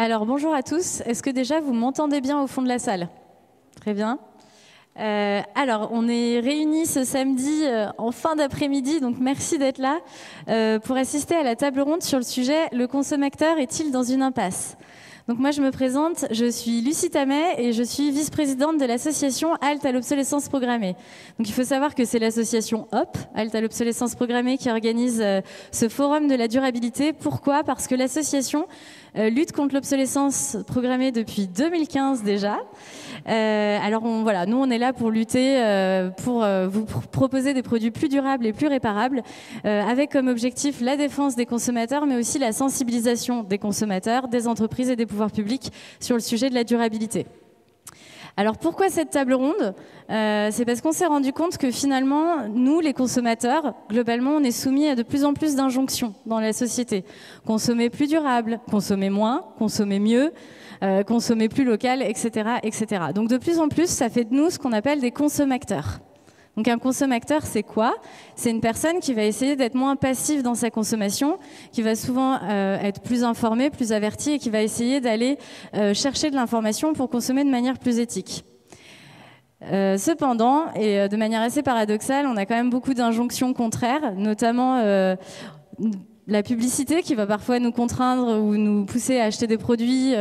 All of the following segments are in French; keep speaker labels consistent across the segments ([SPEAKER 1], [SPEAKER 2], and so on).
[SPEAKER 1] Alors bonjour à tous, est-ce que déjà vous m'entendez bien au fond de la salle? Très bien. Alors on est réunis ce samedi en fin d'après-midi, donc merci d'être là pour assister à la table ronde sur le sujet « Le consommateur est-il dans une impasse ?» Donc moi je me présente, je suis Lucie Tamet et je suis vice-présidente de l'association Halte à l'obsolescence programmée. Donc il faut savoir que c'est l'association HOP, Halte à l'obsolescence programmée, qui organise ce forum de la durabilité. Pourquoi? Parce que l'association lutte contre l'obsolescence programmée depuis 2015 déjà. Alors voilà, nous on est là pour lutter, pour vous proposer des produits plus durables et plus réparables, avec comme objectif la défense des consommateurs, mais aussi la sensibilisation des consommateurs, des entreprises et des pouvoirs publics sur le sujet de la durabilité. Alors pourquoi cette table ronde? C'est parce qu'on s'est rendu compte que finalement, nous, les consommateurs, globalement, on est soumis à de plus en plus d'injonctions dans la société. Consommer plus durable, consommer moins, consommer mieux, consommer plus local, etc., etc. Donc de plus en plus, ça fait de nous ce qu'on appelle des consommateurs. Donc un consommateur, c'est quoi? C'est une personne qui va essayer d'être moins passive dans sa consommation, qui va souvent être plus informée, plus avertie et qui va essayer d'aller chercher de l'information pour consommer de manière plus éthique. Cependant, et de manière assez paradoxale, on a quand même beaucoup d'injonctions contraires, notamment la publicité qui va parfois nous contraindre ou nous pousser à acheter des produits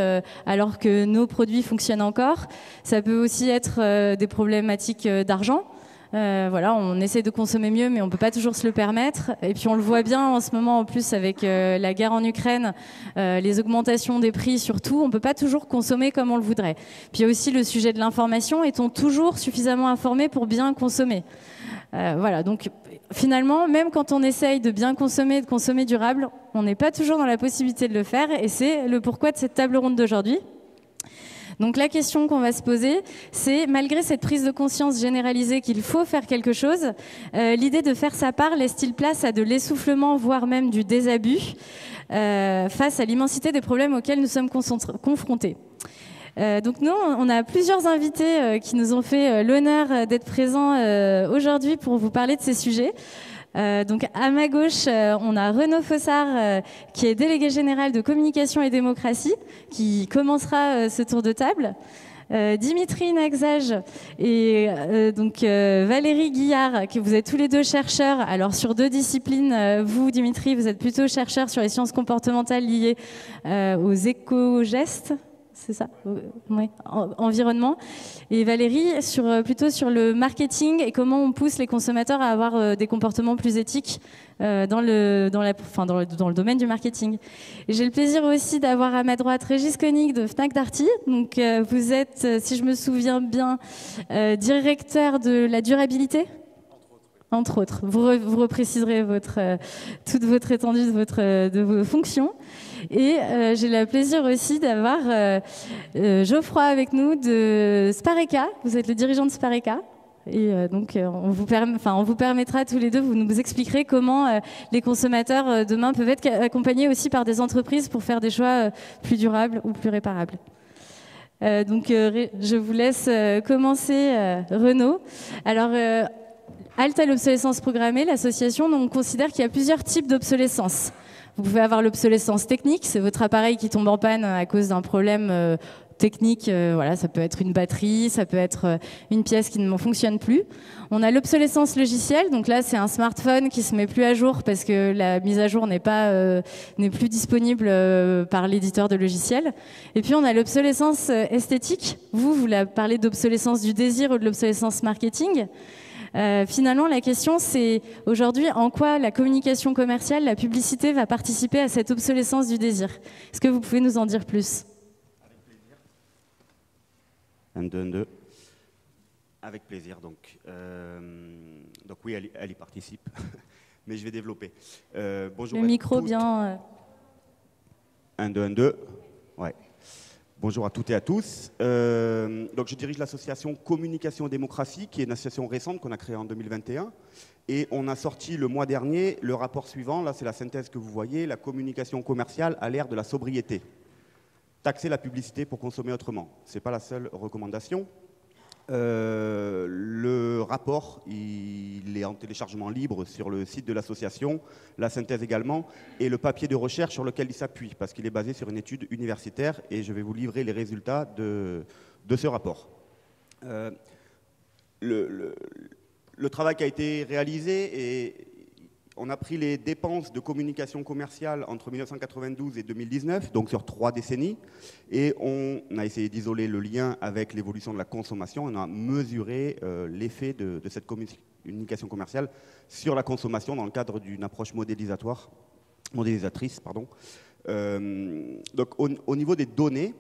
[SPEAKER 1] alors que nos produits fonctionnent encore. Ça peut aussi être des problématiques d'argent. Voilà, on essaie de consommer mieux, mais on peut pas toujours se le permettre. Et puis on le voit bien en ce moment, en plus avec la guerre en Ukraine, les augmentations des prix surtout, on peut pas toujours consommer comme on le voudrait. Puis il y a aussi le sujet de l'information. Est-on toujours suffisamment informé pour bien consommer? Voilà, donc finalement, même quand on essaye de bien consommer, de consommer durable, on n'est pas toujours dans la possibilité de le faire. Et c'est le pourquoi de cette table ronde d'aujourd'hui. Donc la question qu'on va se poser, c'est malgré cette prise de conscience généralisée qu'il faut faire quelque chose, l'idée de faire sa part laisse-t-il place à de l'essoufflement, voire même du désabus, face à l'immensité des problèmes auxquels nous sommes confrontés? Donc nous, on a plusieurs invités qui nous ont fait l'honneur d'être présents aujourd'hui pour vous parler de ces sujets. Donc à ma gauche, on a Renaud Fossard, qui est délégué général de communication et démocratie, qui commencera ce tour de table. Dimitri Naxage et Valérie Guillard, que vous êtes tous les deux chercheurs. Alors sur deux disciplines, vous Dimitri, vous êtes plutôt chercheur sur les sciences comportementales liées aux éco-gestes. C'est ça, oui, environnement. Et Valérie, plutôt sur le marketing et comment on pousse les consommateurs à avoir des comportements plus éthiques dans le domaine du marketing. Et j'ai le plaisir aussi d'avoir à ma droite Régis Koenig de Fnac Darty. Donc vous êtes, si je me souviens bien, directeur de la durabilité. Entre autres. Vous repréciserez toute votre étendue de vos fonctions. Et j'ai le plaisir aussi d'avoir Geoffroy avec nous de Spareka. Vous êtes le dirigeant de Spareka. Et donc on vous permettra tous les deux, vous nous expliquerez comment les consommateurs demain peuvent être accompagnés aussi par des entreprises pour faire des choix plus durables ou plus réparables. Donc je vous laisse commencer, Renaud. Alors Halte à l'obsolescence programmée, l'association, on considère qu'il y a plusieurs types d'obsolescence. Vous pouvez avoir l'obsolescence technique, c'est votre appareil qui tombe en panne à cause d'un problème technique. Voilà, ça peut être une batterie, ça peut être une pièce qui ne fonctionne plus. On a l'obsolescence logicielle, donc là c'est un smartphone qui se met plus à jour parce que la mise à jour n'est plus disponible par l'éditeur de logiciels. Et puis on a l'obsolescence esthétique. Vous parlez d'obsolescence du désir ou de l'obsolescence marketing. Finalement, la question, c'est aujourd'hui en quoi la communication commerciale, la publicité va participer à cette obsolescence du désir. Est-ce que vous pouvez nous en dire plus?
[SPEAKER 2] Avec plaisir. 1, 2, 1, 2. Avec plaisir, donc oui, elle y participe, mais je vais développer. Bonjour
[SPEAKER 1] le micro
[SPEAKER 2] toutes.
[SPEAKER 1] Bien.
[SPEAKER 2] 1, 2, 1, 2. Ouais. Bonjour à toutes et à tous. Donc je dirige l'association Communication et Démocratie, qui est une association récente qu'on a créée en 2021. Et on a sorti le mois dernier le rapport suivant, là c'est la synthèse que vous voyez, la communication commerciale à l'ère de la sobriété. Taxer la publicité pour consommer autrement. Ce n'est pas la seule recommandation. Le rapport, il est en téléchargement libre sur le site de l'association, la synthèse également, et le papier de recherche sur lequel il s'appuie, parce qu'il est basé sur une étude universitaire, et je vais vous livrer les résultats de ce rapport. Le travail qui a été réalisé, et on a pris les dépenses de communication commerciale entre 1992 et 2019, donc sur 3 décennies, et on a essayé d'isoler le lien avec l'évolution de la consommation. On a mesuré l'effet de cette communication commerciale sur la consommation dans le cadre d'une approche modélisatrice. Donc au niveau des données,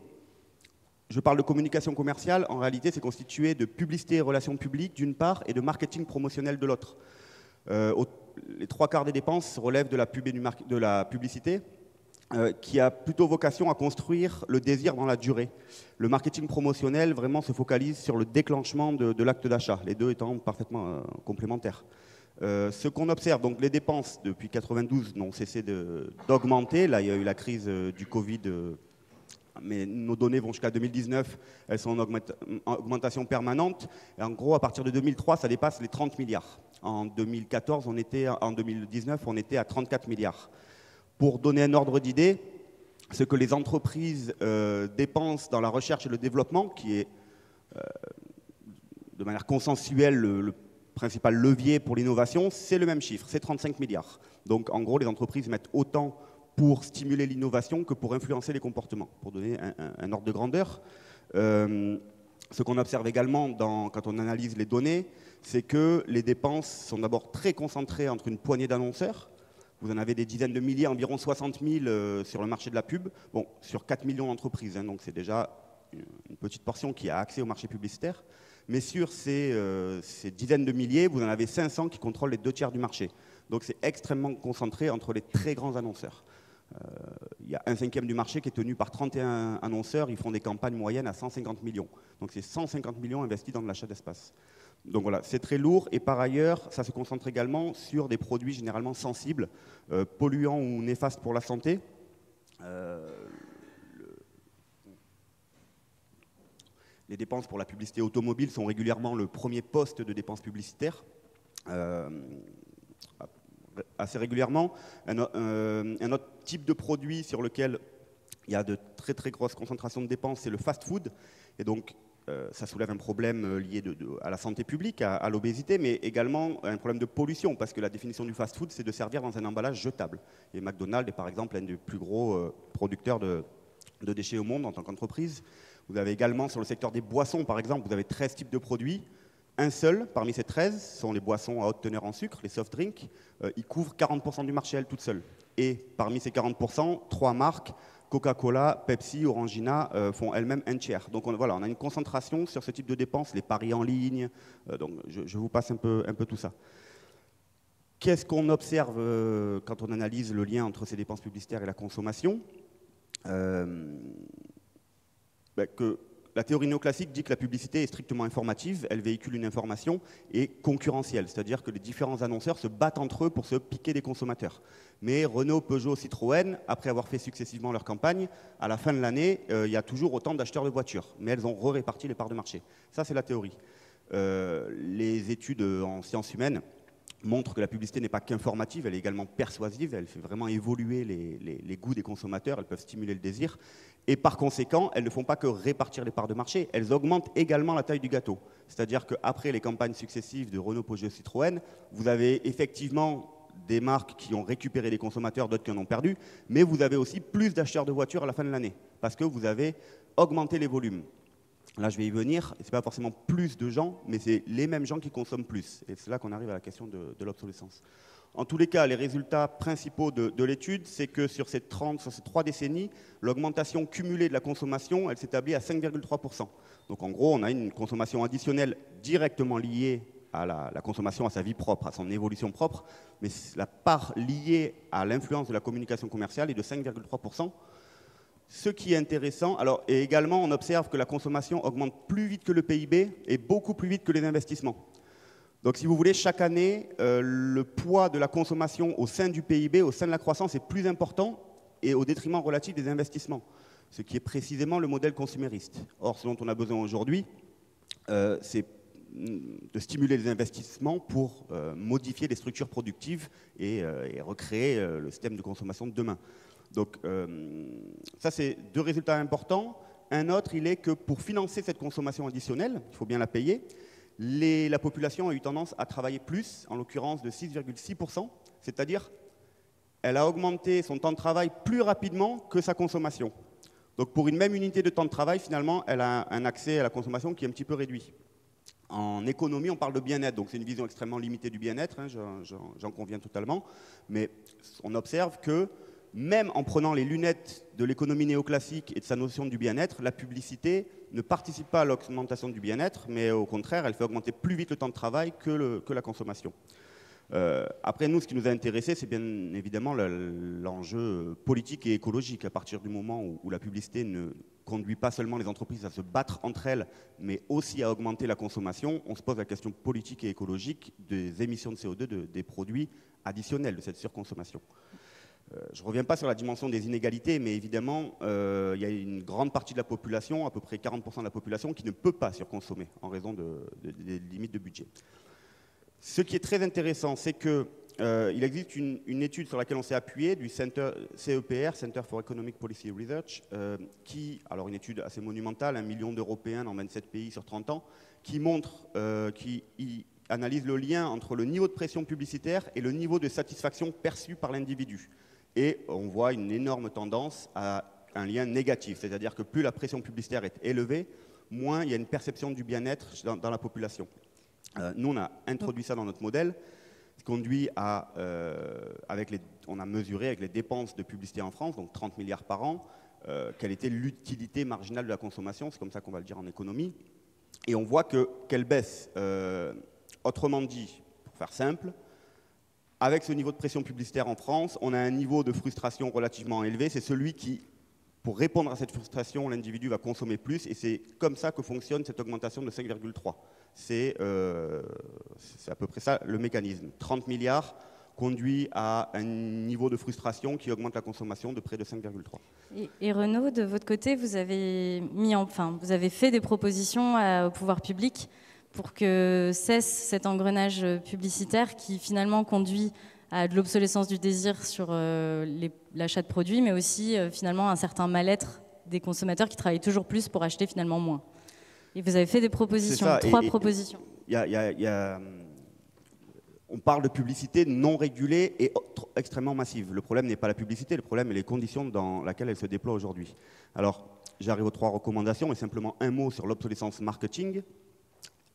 [SPEAKER 2] je parle de communication commerciale, en réalité c'est constitué de publicité et relations publiques d'une part et de marketing promotionnel de l'autre. Les 3/4 des dépenses relèvent de la publicité, qui a plutôt vocation à construire le désir dans la durée. Le marketing promotionnel vraiment se focalise sur le déclenchement de l'acte d'achat, les deux étant parfaitement complémentaires. Ce qu'on observe, donc les dépenses depuis 1992 n'ont cessé d'augmenter. Là, il y a eu la crise du Covid, mais nos données vont jusqu'à 2019, elles sont en augmentation permanente. Et en gros, à partir de 2003, ça dépasse les 30 milliards. En 2019, on était à 34 milliards. Pour donner un ordre d'idée, ce que les entreprises dépensent dans la recherche et le développement, qui est de manière consensuelle le principal levier pour l'innovation, c'est le même chiffre, c'est 35 milliards. Donc en gros, les entreprises mettent autant pour stimuler l'innovation que pour influencer les comportements, pour donner un ordre de grandeur. Ce qu'on observe également quand on analyse les données, c'est que les dépenses sont d'abord très concentrées entre une poignée d'annonceurs. Vous en avez des dizaines de milliers, environ 60 000 sur le marché de la pub, bon, sur 4 millions d'entreprises, hein, donc c'est déjà une petite portion qui a accès au marché publicitaire. Mais sur ces dizaines de milliers, vous en avez 500 qui contrôlent les 2/3 du marché. Donc c'est extrêmement concentré entre les très grands annonceurs. Il y a 1/5 du marché qui est tenu par 31 annonceurs, ils font des campagnes moyennes à 150 millions. Donc c'est 150 millions investis dans de l'achat d'espace. Donc voilà, c'est très lourd, et par ailleurs, ça se concentre également sur des produits généralement sensibles, polluants ou néfastes pour la santé. Les dépenses pour la publicité automobile sont régulièrement le premier poste de dépenses publicitaires. Assez régulièrement. Un autre type de produit sur lequel il y a de très très grosses concentrations de dépenses, c'est le fast-food. Et donc, ça soulève un problème lié à la santé publique, à l'obésité, mais également un problème de pollution, parce que la définition du fast-food, c'est de servir dans un emballage jetable. Et McDonald's est par exemple un des plus gros producteurs de déchets au monde en tant qu'entreprise. Vous avez également sur le secteur des boissons, par exemple, vous avez 13 types de produits. Un seul parmi ces 13 sont les boissons à haute teneur en sucre, les soft drinks. Ils couvrent 40% du marché, elles toutes seules. Et parmi ces 40%, 3 marques, Coca-Cola, Pepsi, Orangina, font elles-mêmes un tiers. Donc voilà, on a une concentration sur ce type de dépenses, les paris en ligne. Donc je vous passe un peu tout ça. Qu'est-ce qu'on observe quand on analyse le lien entre ces dépenses publicitaires et la consommation? Que la théorie néoclassique dit que la publicité est strictement informative, elle véhicule une information et concurrentielle, c'est-à-dire que les différents annonceurs se battent entre eux pour se piquer des consommateurs. Mais Renault, Peugeot, Citroën, après avoir fait successivement leur campagne, à la fin de l'année, il y a toujours autant d'acheteurs de voitures, mais elles ont réparti les parts de marché. Ça, c'est la théorie. Les études en sciences humaines montrent que la publicité n'est pas qu'informative, elle est également persuasive, elle fait vraiment évoluer les goûts des consommateurs, elles peuvent stimuler le désir, et par conséquent, elles ne font pas que répartir les parts de marché, elles augmentent également la taille du gâteau. C'est-à-dire qu'après les campagnes successives de Renault, Peugeot, Citroën, vous avez effectivement des marques qui ont récupéré des consommateurs, d'autres qui en ont perdu, mais vous avez aussi plus d'acheteurs de voitures à la fin de l'année, parce que vous avez augmenté les volumes. Là, je vais y venir, ce n'est pas forcément plus de gens, mais c'est les mêmes gens qui consomment plus. Et c'est là qu'on arrive à la question de l'obsolescence. En tous les cas, les résultats principaux de l'étude, c'est que sur ces 3 décennies, l'augmentation cumulée de la consommation, elle s'établit à 5,3%. Donc en gros, on a une consommation additionnelle directement liée à la consommation, à sa vie propre, à son évolution propre, mais la part liée à l'influence de la communication commerciale est de 5,3%. Ce qui est intéressant, et également on observe que la consommation augmente plus vite que le PIB et beaucoup plus vite que les investissements. Donc si vous voulez, chaque année, le poids de la consommation au sein du PIB, au sein de la croissance, est plus important et au détriment relatif des investissements, ce qui est précisément le modèle consumériste. Or, ce dont on a besoin aujourd'hui, c'est de stimuler les investissements pour modifier les structures productives et recréer le système de consommation de demain. Donc ça, c'est deux résultats importants. Un autre, il est que pour financer cette consommation additionnelle, il faut bien la payer, la population a eu tendance à travailler plus, en l'occurrence de 6,6%, c'est-à-dire elle a augmenté son temps de travail plus rapidement que sa consommation. Donc pour une même unité de temps de travail, finalement, elle a un accès à la consommation qui est un petit peu réduit. En économie, on parle de bien-être, donc c'est une vision extrêmement limitée du bien-être, hein, j'en conviens totalement, mais on observe que même en prenant les lunettes de l'économie néoclassique et de sa notion du bien-être, la publicité ne participe pas à l'augmentation du bien-être, mais au contraire, elle fait augmenter plus vite le temps de travail que la consommation. Après, nous, ce qui nous a intéressé, c'est bien évidemment l'enjeu politique et écologique. À partir du moment où la publicité ne conduit pas seulement les entreprises à se battre entre elles, mais aussi à augmenter la consommation, on se pose la question politique et écologique des émissions de CO2 des produits additionnels de cette surconsommation. Je ne reviens pas sur la dimension des inégalités, mais évidemment, il y a une grande partie de la population, à peu près 40% de la population, qui ne peut pas surconsommer en raison des limites de budget. Ce qui est très intéressant, c'est qu'il existe une étude sur laquelle on s'est appuyé, du CEPR, Center for Economic Policy Research, alors une étude assez monumentale, 1 million d'Européens dans 27 pays sur 30 ans, qui montre, qui analyse le lien entre le niveau de pression publicitaire et le niveau de satisfaction perçu par l'individu. Et on voit une énorme tendance à un lien négatif, c'est-à-dire que plus la pression publicitaire est élevée, moins il y a une perception du bien-être dans la population. Nous, on a introduit ça dans notre modèle, ce qui conduit à, on a mesuré avec les dépenses de publicité en France, donc 30 milliards par an, quelle était l'utilité marginale de la consommation, c'est comme ça qu'on va le dire en économie, et on voit qu'elle baisse. Autrement dit, pour faire simple, avec ce niveau de pression publicitaire en France, on a un niveau de frustration relativement élevé, c'est celui qui, pour répondre à cette frustration, l'individu va consommer plus, et c'est comme ça que fonctionne cette augmentation de 5,3. C'est à peu près ça le mécanisme. 30 milliards conduit à un niveau de frustration qui augmente la consommation de près de 5,3.
[SPEAKER 1] Et Renaud, de votre côté, vous avez fait des propositions au pouvoir public pour que cesse cet engrenage publicitaire qui finalement conduit à de l'obsolescence du désir sur l'achat de produits, mais aussi finalement un certain mal-être des consommateurs qui travaillent toujours plus pour acheter finalement moins. Et vous avez fait des propositions, trois propositions.
[SPEAKER 2] On parle de publicité non régulée et extrêmement massive. Le problème n'est pas la publicité, le problème est les conditions dans lesquelles elle se déploie aujourd'hui. Alors, j'arrive aux 3 recommandations et simplement un mot sur l'obsolescence marketing.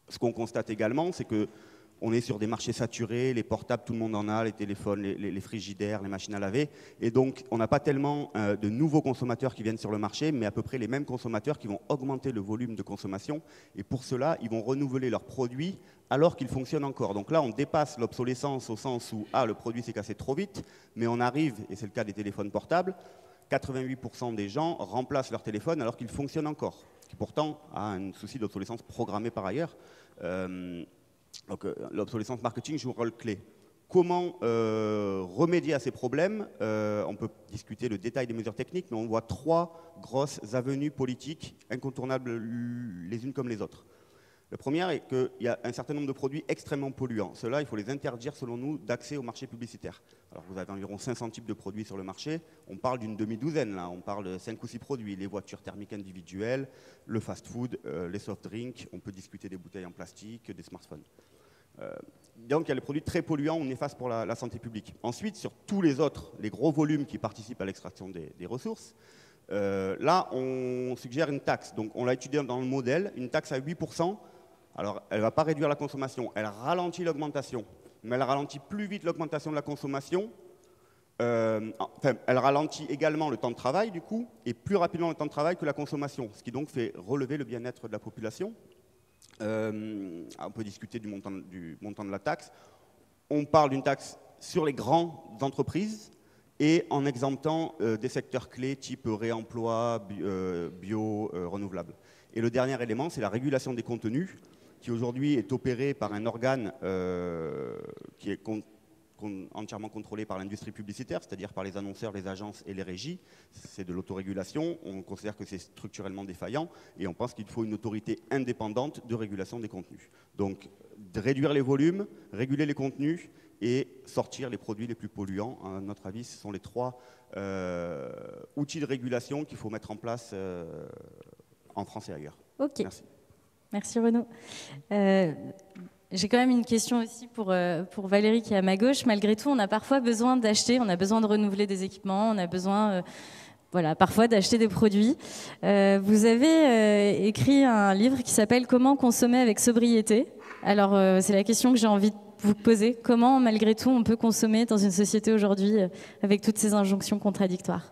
[SPEAKER 2] Ce qu'on constate également, c'est qu'on est sur des marchés saturés, les portables, tout le monde en a, les téléphones, les frigidaires, les machines à laver. Et donc, on n'a pas tellement de nouveaux consommateurs qui viennent sur le marché, mais à peu près les mêmes consommateurs qui vont augmenter le volume de consommation. Et pour cela, ils vont renouveler leurs produits alors qu'ils fonctionnent encore. Donc là, on dépasse l'obsolescence au sens où le produit s'est cassé trop vite, mais on arrive, et c'est le cas des téléphones portables, 88% des gens remplacent leur téléphone alors qu'ils fonctionnent encore, qui pourtant a un souci d'obsolescence programmée par ailleurs. Donc l'obsolescence marketing joue un rôle clé. Comment remédier à ces problèmes? On peut discuter le détail des mesures techniques, mais on voit 3 grosses avenues politiques incontournables les unes comme les autres. La première est qu'il y a un certain nombre de produits extrêmement polluants. Ceux-là, il faut les interdire, selon nous, d'accès au marché publicitaire. Alors, vous avez environ 500 types de produits sur le marché. On parle d'une demi-douzaine, là. On parle de 5 ou 6 produits. Les voitures thermiques individuelles, le fast-food, les soft drinks. On peut discuter des bouteilles en plastique, des smartphones. Donc, il y a les produits très polluants ou néfastes pour la santé publique. Ensuite, sur tous les autres, les gros volumes qui participent à l'extraction des ressources, là, on suggère une taxe. Donc, on l'a étudié dans le modèle, une taxe à 8%. Alors, elle ne va pas réduire la consommation, elle ralentit l'augmentation, mais elle ralentit plus vite l'augmentation de la consommation. Elle ralentit également le temps de travail, du coup, et plus rapidement le temps de travail que la consommation, ce qui donc fait relever le bien-être de la population. On peut discuter du montant de la taxe. On parle d'une taxe sur les grandes entreprises et en exemptant des secteurs clés type réemploi, bio, renouvelable. Et le dernier élément, c'est la régulation des contenus, qui aujourd'hui est opérée par un organe qui est entièrement contrôlé par l'industrie publicitaire, c'est-à-dire par les annonceurs, les agences et les régies. C'est de l'autorégulation. On considère que c'est structurellement défaillant et on pense qu'il faut une autorité indépendante de régulation des contenus. Donc, de réduire les volumes, réguler les contenus et sortir les produits les plus polluants. À notre avis, ce sont les 3 outils de régulation qu'il faut mettre en place en France et ailleurs.
[SPEAKER 1] Ok.
[SPEAKER 2] Merci.
[SPEAKER 1] Merci Renaud. J'ai quand même une question aussi pour Valérie qui est à ma gauche. Malgré tout, on a parfois besoin d'acheter, on a besoin de renouveler des équipements, on a besoin parfois d'acheter des produits. Vous avez écrit un livre qui s'appelle « Comment consommer avec sobriété ». Alors, c'est la question que j'ai envie de vous poser. Comment, malgré tout, on peut consommer dans une société aujourd'hui avec toutes ces injonctions contradictoires ?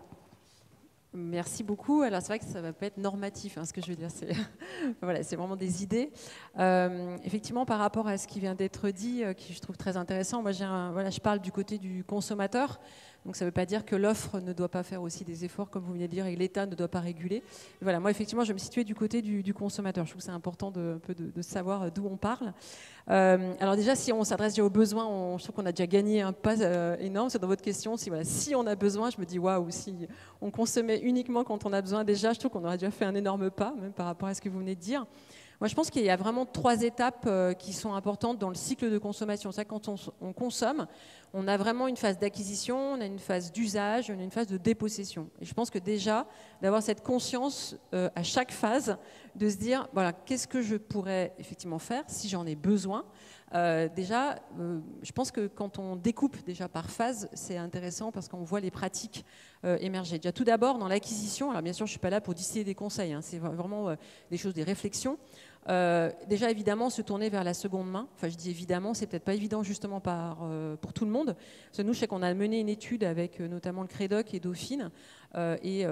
[SPEAKER 3] Merci beaucoup. Alors c'est vrai que ça ne va pas être normatif, ce que je veux dire. C'est vraiment des idées. Effectivement, par rapport à ce qui vient d'être dit, qui je trouve très intéressant, moi je parle du côté du consommateur. Donc ça ne veut pas dire que l'offre ne doit pas faire aussi des efforts, comme vous venez de dire, et que l'État ne doit pas réguler. Et voilà, moi effectivement, je me situais du côté du consommateur. Je trouve que c'est important de savoir d'où on parle. Alors déjà, si on s'adresse déjà aux besoins, je trouve qu'on a déjà gagné un pas énorme. C'est dans votre question. Si on a besoin, je me dis waouh, si on consommait uniquement quand on a besoin, déjà, je trouve qu'on aurait déjà fait un énorme pas, même par rapport à ce que vous venez de dire. Moi, je pense qu'il y a vraiment 3 étapes qui sont importantes dans le cycle de consommation. C'est quand on consomme, on a vraiment une phase d'acquisition, on a une phase d'usage, on a une phase de dépossession. Et je pense que déjà, d'avoir cette conscience à chaque phase, de se dire, voilà, qu'est-ce que je pourrais effectivement faire si j'en ai besoin. Je pense que quand on découpe déjà par phase, c'est intéressant parce qu'on voit les pratiques émerger. Déjà, tout d'abord, dans l'acquisition, alors bien sûr, je ne suis pas là pour distiller des conseils, c'est vraiment des choses, des réflexions. Déjà, évidemment, se tourner vers la seconde main. Enfin, je dis évidemment, c'est peut-être pas évident justement pour tout le monde. Parce que nous, je sais qu'on a mené une étude avec notamment le Crédoc et Dauphine et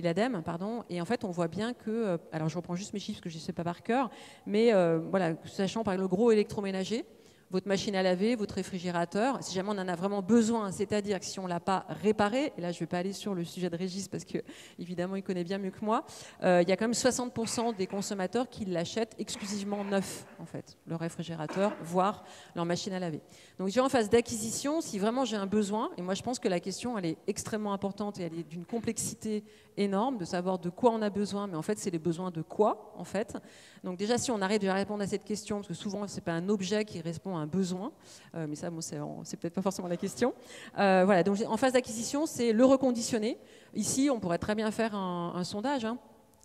[SPEAKER 3] l'ADEME, pardon. Et en fait, on voit bien que, alors je reprends juste mes chiffres parce que je ne sais pas par cœur, mais voilà, sachant par exemple le gros électroménager, votre machine à laver, votre réfrigérateur, si jamais on en a vraiment besoin, c'est-à-dire que si on ne l'a pas réparé, et là je ne vais pas aller sur le sujet de Régis parce que évidemment il connaît bien mieux que moi, il y a quand même 60% des consommateurs qui l'achètent exclusivement neuf, en fait, leur réfrigérateur, voire leur machine à laver. Donc en phase d'acquisition, si vraiment j'ai un besoin, et moi je pense que la question elle est extrêmement importante et elle est d'une complexité énorme, de savoir de quoi on a besoin, mais en fait c'est les besoins de quoi en fait. Donc déjà si on arrête de répondre à cette question, parce que souvent c'est pas un objet qui répond à un besoin, mais ça bon, c'est peut-être pas forcément la question. Voilà, donc en phase d'acquisition c'est le reconditionner. Ici on pourrait très bien faire un sondage.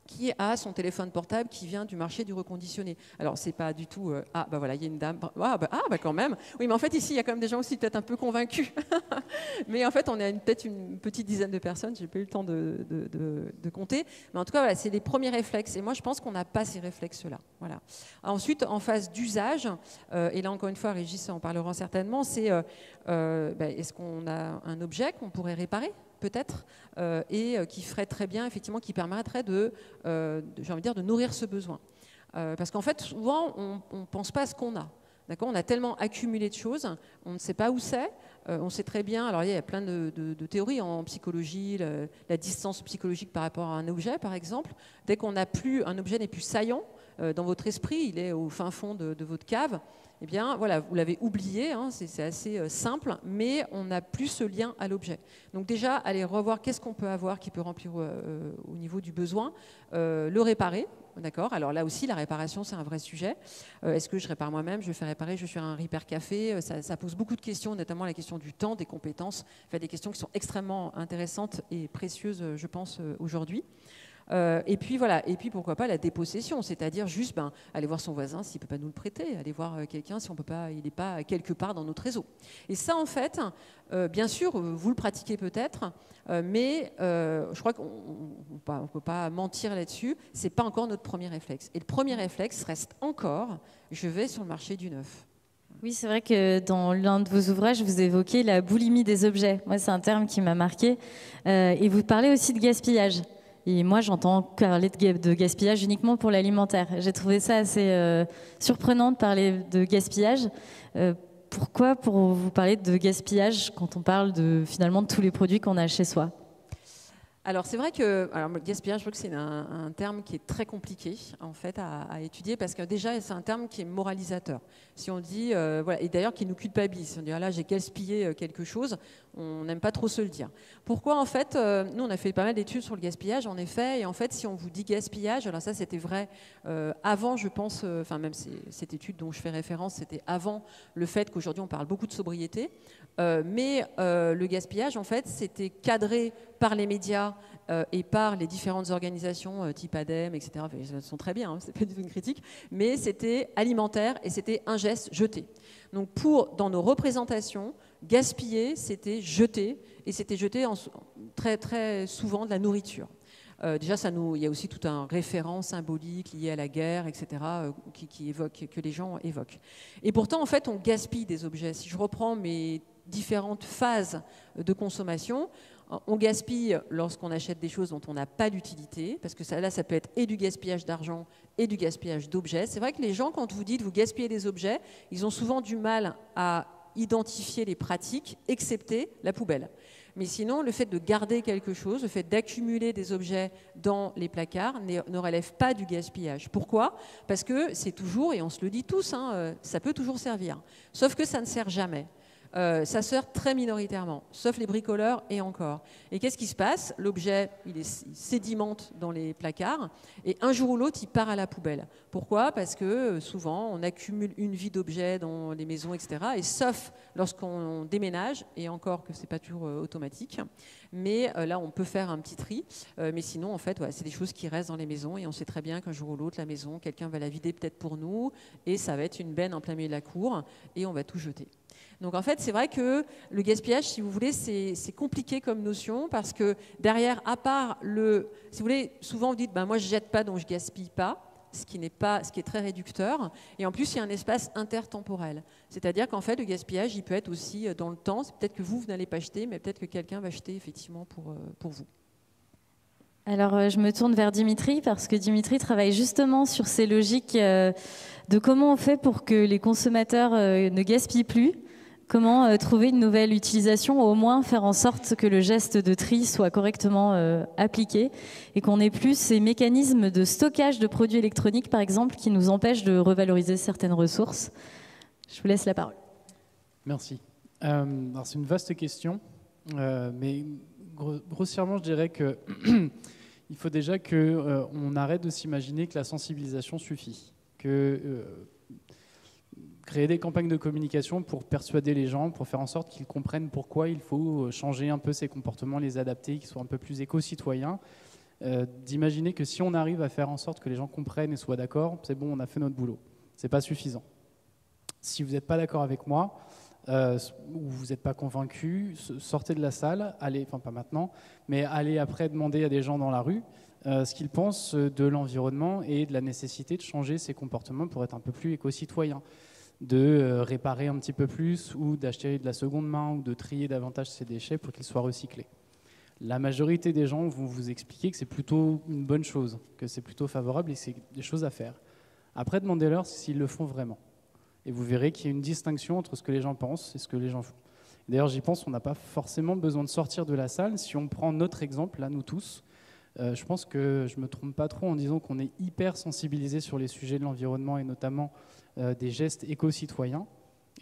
[SPEAKER 3] Qui a son téléphone portable qui vient du marché du reconditionné. Alors, c'est pas du tout... voilà, il y a une dame... quand même. Oui, mais en fait, ici, il y a quand même des gens aussi peut-être un peu convaincus. Mais en fait, on est peut-être une petite dizaine de personnes. J'ai pas eu le temps de compter. Mais en tout cas, voilà, c'est les premiers réflexes. Et moi, je pense qu'on n'a pas ces réflexes-là. Voilà. Ensuite, en phase d'usage, et là, encore une fois, Régis en parlera certainement, c'est est-ce qu'on a un objet qu'on pourrait réparer peut-être, et qui ferait très bien, effectivement, qui permettrait j'ai envie de dire, de nourrir ce besoin. Parce qu'en fait, souvent, on ne pense pas à ce qu'on a. D'accord ? On a tellement accumulé de choses, on ne sait pas où c'est, on sait très bien, alors il y a plein de théories en psychologie, la distance psychologique par rapport à un objet, par exemple. Dès qu'on n'a plus, un objet n'est plus saillant dans votre esprit, il est au fin fond de votre cave, eh bien, voilà, vous l'avez oublié, c'est assez simple, mais on n'a plus ce lien à l'objet. Donc déjà, allez revoir qu'est-ce qu'on peut avoir qui peut remplir au niveau du besoin, le réparer, d'accord ? Alors là aussi, la réparation, c'est un vrai sujet. Est-ce que je répare moi-même ? Je fais réparer, je suis un repair café. Ça pose beaucoup de questions, notamment la question du temps, des compétences, enfin, des questions qui sont extrêmement intéressantes et précieuses, je pense, aujourd'hui. Et puis voilà, et puis pourquoi pas la dépossession, c'est-à-dire juste aller voir son voisin s'il ne peut pas nous le prêter, aller voir quelqu'un si il n'est pas quelque part dans notre réseau. Et ça en fait, bien sûr, vous le pratiquez peut-être, mais je crois qu'on ne peut pas mentir là-dessus, ce n'est pas encore notre premier réflexe. Et le premier réflexe reste encore, je vais sur le marché du neuf.
[SPEAKER 1] Oui, c'est vrai que dans l'un de vos ouvrages, vous évoquez la boulimie des objets. Moi, c'est un terme qui m'a marqué. Et vous parlez aussi de gaspillage. Et moi, j'entends parler de gaspillage uniquement pour l'alimentaire. J'ai trouvé ça assez surprenant de parler de gaspillage. Pourquoi pour vous parler de gaspillage quand on parle finalement de tous les produits qu'on a chez soi ?
[SPEAKER 3] Alors c'est vrai que le gaspillage, je trouve que c'est un terme qui est très compliqué en fait à étudier parce que déjà c'est un terme qui est moralisateur. Si on dit voilà, et d'ailleurs qui nous culpabilise. Si on dit ah là j'ai gaspillé quelque chose, on n'aime pas trop se le dire. Pourquoi en fait nous on a fait pas mal d'études sur le gaspillage en effet, et en fait si on vous dit gaspillage, alors ça c'était vrai avant je pense, enfin même cette étude dont je fais référence c'était avant le fait qu'aujourd'hui on parle beaucoup de sobriété, mais le gaspillage en fait c'était cadré par les médias et par les différentes organisations type ADEME, etc. Enfin, elles sont très bien, hein, c'est pas du tout une critique, mais c'était alimentaire et c'était un geste jeté. Donc dans nos représentations, gaspiller, c'était jeter, et c'était jeter très, très souvent de la nourriture. Déjà, il y a aussi tout un référent symbolique lié à la guerre, etc., que les gens évoquent. Et pourtant, en fait, on gaspille des objets. Si je reprends mes différentes phases de consommation, on gaspille lorsqu'on achète des choses dont on n'a pas d'utilité, parce que ça peut être et du gaspillage d'argent et du gaspillage d'objets. C'est vrai que les gens, quand vous dites vous gaspillez des objets, ils ont souvent du mal à identifier les pratiques, excepté la poubelle. Mais sinon, le fait de garder quelque chose, le fait d'accumuler des objets dans les placards ne relève pas du gaspillage. Pourquoi ? Parce que c'est toujours, et on se le dit tous, hein, ça peut toujours servir. Sauf que ça ne sert jamais. Ça sert très minoritairement, sauf les bricoleurs et encore. Et qu'est-ce qui se passe ? L'objet, il sédimente dans les placards et un jour ou l'autre, il part à la poubelle. Pourquoi ? Parce que souvent, on accumule une vie d'objets dans les maisons, etc. Et sauf lorsqu'on déménage, et encore que ce n'est pas toujours automatique, mais là, on peut faire un petit tri. Mais sinon, en fait, c'est des choses qui restent dans les maisons et on sait très bien qu'un jour ou l'autre, la maison, quelqu'un va la vider peut-être pour nous et ça va être une benne en plein milieu de la cour et on va tout jeter. Donc en fait, c'est vrai que le gaspillage, si vous voulez, c'est compliqué comme notion parce que derrière, à part si vous voulez, souvent vous dites, moi je jette pas donc je gaspille pas, ce qui est très réducteur. Et en plus, il y a un espace intertemporel. C'est-à-dire qu'en fait, le gaspillage, il peut être aussi dans le temps. C'est peut-être que vous n'allez pas acheter, mais peut-être que quelqu'un va acheter effectivement pour vous.
[SPEAKER 1] Alors, je me tourne vers Dimitri parce que Dimitri travaille justement sur ces logiques de comment on fait pour que les consommateurs ne gaspillent plus. Comment trouver une nouvelle utilisation, ou au moins faire en sorte que le geste de tri soit correctement appliqué et qu'on n'ait plus ces mécanismes de stockage de produits électroniques, par exemple, qui nous empêchent de revaloriser certaines ressources. Je vous laisse la parole.
[SPEAKER 4] Merci. Alors c'est une vaste question, mais grossièrement, je dirais que il faut déjà qu'on arrête de s'imaginer que la sensibilisation suffit, créer des campagnes de communication pour persuader les gens, pour faire en sorte qu'ils comprennent pourquoi il faut changer un peu ces comportements, les adapter, qu'ils soient un peu plus éco-citoyens. D'imaginer que si on arrive à faire en sorte que les gens comprennent et soient d'accord, c'est bon, on a fait notre boulot. C'est pas suffisant. Si vous n'êtes pas d'accord avec moi, ou vous n'êtes pas convaincu, sortez de la salle, allez, enfin pas maintenant, mais allez après demander à des gens dans la rue ce qu'ils pensent de l'environnement et de la nécessité de changer ces comportements pour être un peu plus éco-citoyens, de réparer un petit peu plus ou d'acheter de la seconde main ou de trier davantage ces déchets pour qu'ils soient recyclés. La majorité des gens vont vous expliquer que c'est plutôt une bonne chose, que c'est plutôt favorable et que c'est des choses à faire. Après, demandez-leur s'ils le font vraiment. Et vous verrez qu'il y a une distinction entre ce que les gens pensent et ce que les gens font. D'ailleurs, j'y pense, on n'a pas forcément besoin de sortir de la salle. Si on prend notre exemple, là, nous tous, je pense que je ne me trompe pas trop en disant qu'on est hyper sensibilisés sur les sujets de l'environnement et notamment des gestes éco-citoyens.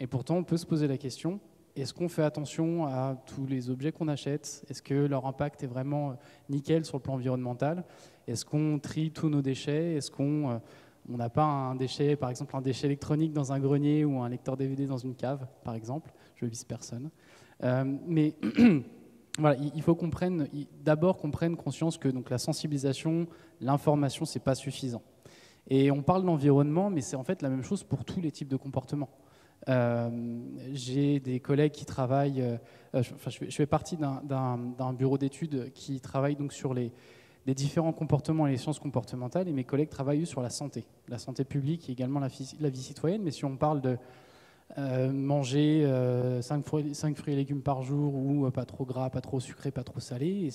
[SPEAKER 4] Et pourtant, on peut se poser la question, est-ce qu'on fait attention à tous les objets qu'on achète ? Est-ce que leur impact est vraiment nickel sur le plan environnemental ? Est-ce qu'on trie tous nos déchets ? Est-ce qu'on n'a pas un déchet, par exemple un déchet électronique dans un grenier ou un lecteur DVD dans une cave, par exemple ? Je vise personne. Mais voilà, il faut d'abord qu'on prenne conscience que donc, la sensibilisation, l'information, ce n'est pas suffisant. Et on parle d'environnement, mais c'est en fait la même chose pour tous les types de comportements. J'ai des collègues qui travaillent, je fais partie d'un bureau d'études qui travaille donc sur les différents comportements et les sciences comportementales, et mes collègues travaillent sur la santé publique et également la vie citoyenne. Mais si on parle de manger 5 fruits et légumes par jour ou pas trop gras, pas trop sucré, pas trop salé,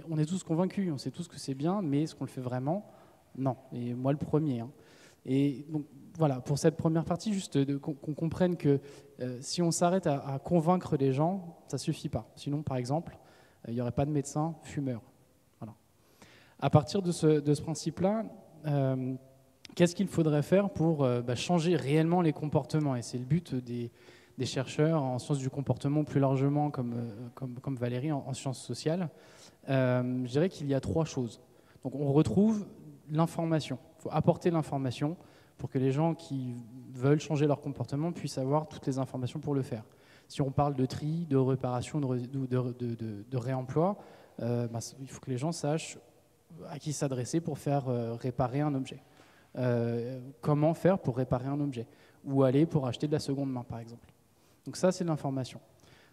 [SPEAKER 4] on est tous convaincus, on sait tous que c'est bien, mais est-ce qu'on le fait vraiment ? Non, et moi le premier. Et donc voilà, pour cette première partie, juste qu'on comprenne que si on s'arrête à convaincre les gens, ça ne suffit pas. Sinon, par exemple, il n'y aurait pas de médecins fumeurs. Voilà. À partir de ce principe-là, qu'est-ce qu'il faudrait faire pour changer réellement les comportements? Et c'est le but des chercheurs en sciences du comportement, plus largement comme Valérie en sciences sociales. Je dirais qu'il y a 3 choses. Donc on retrouve l'information. Il faut apporter l'information pour que les gens qui veulent changer leur comportement puissent avoir toutes les informations pour le faire. Si on parle de tri, de réparation, de réemploi, il faut que les gens sachent à qui s'adresser pour faire réparer un objet. Comment faire pour réparer un objet, ou aller pour acheter de la seconde main, par exemple. Donc ça, c'est l'information.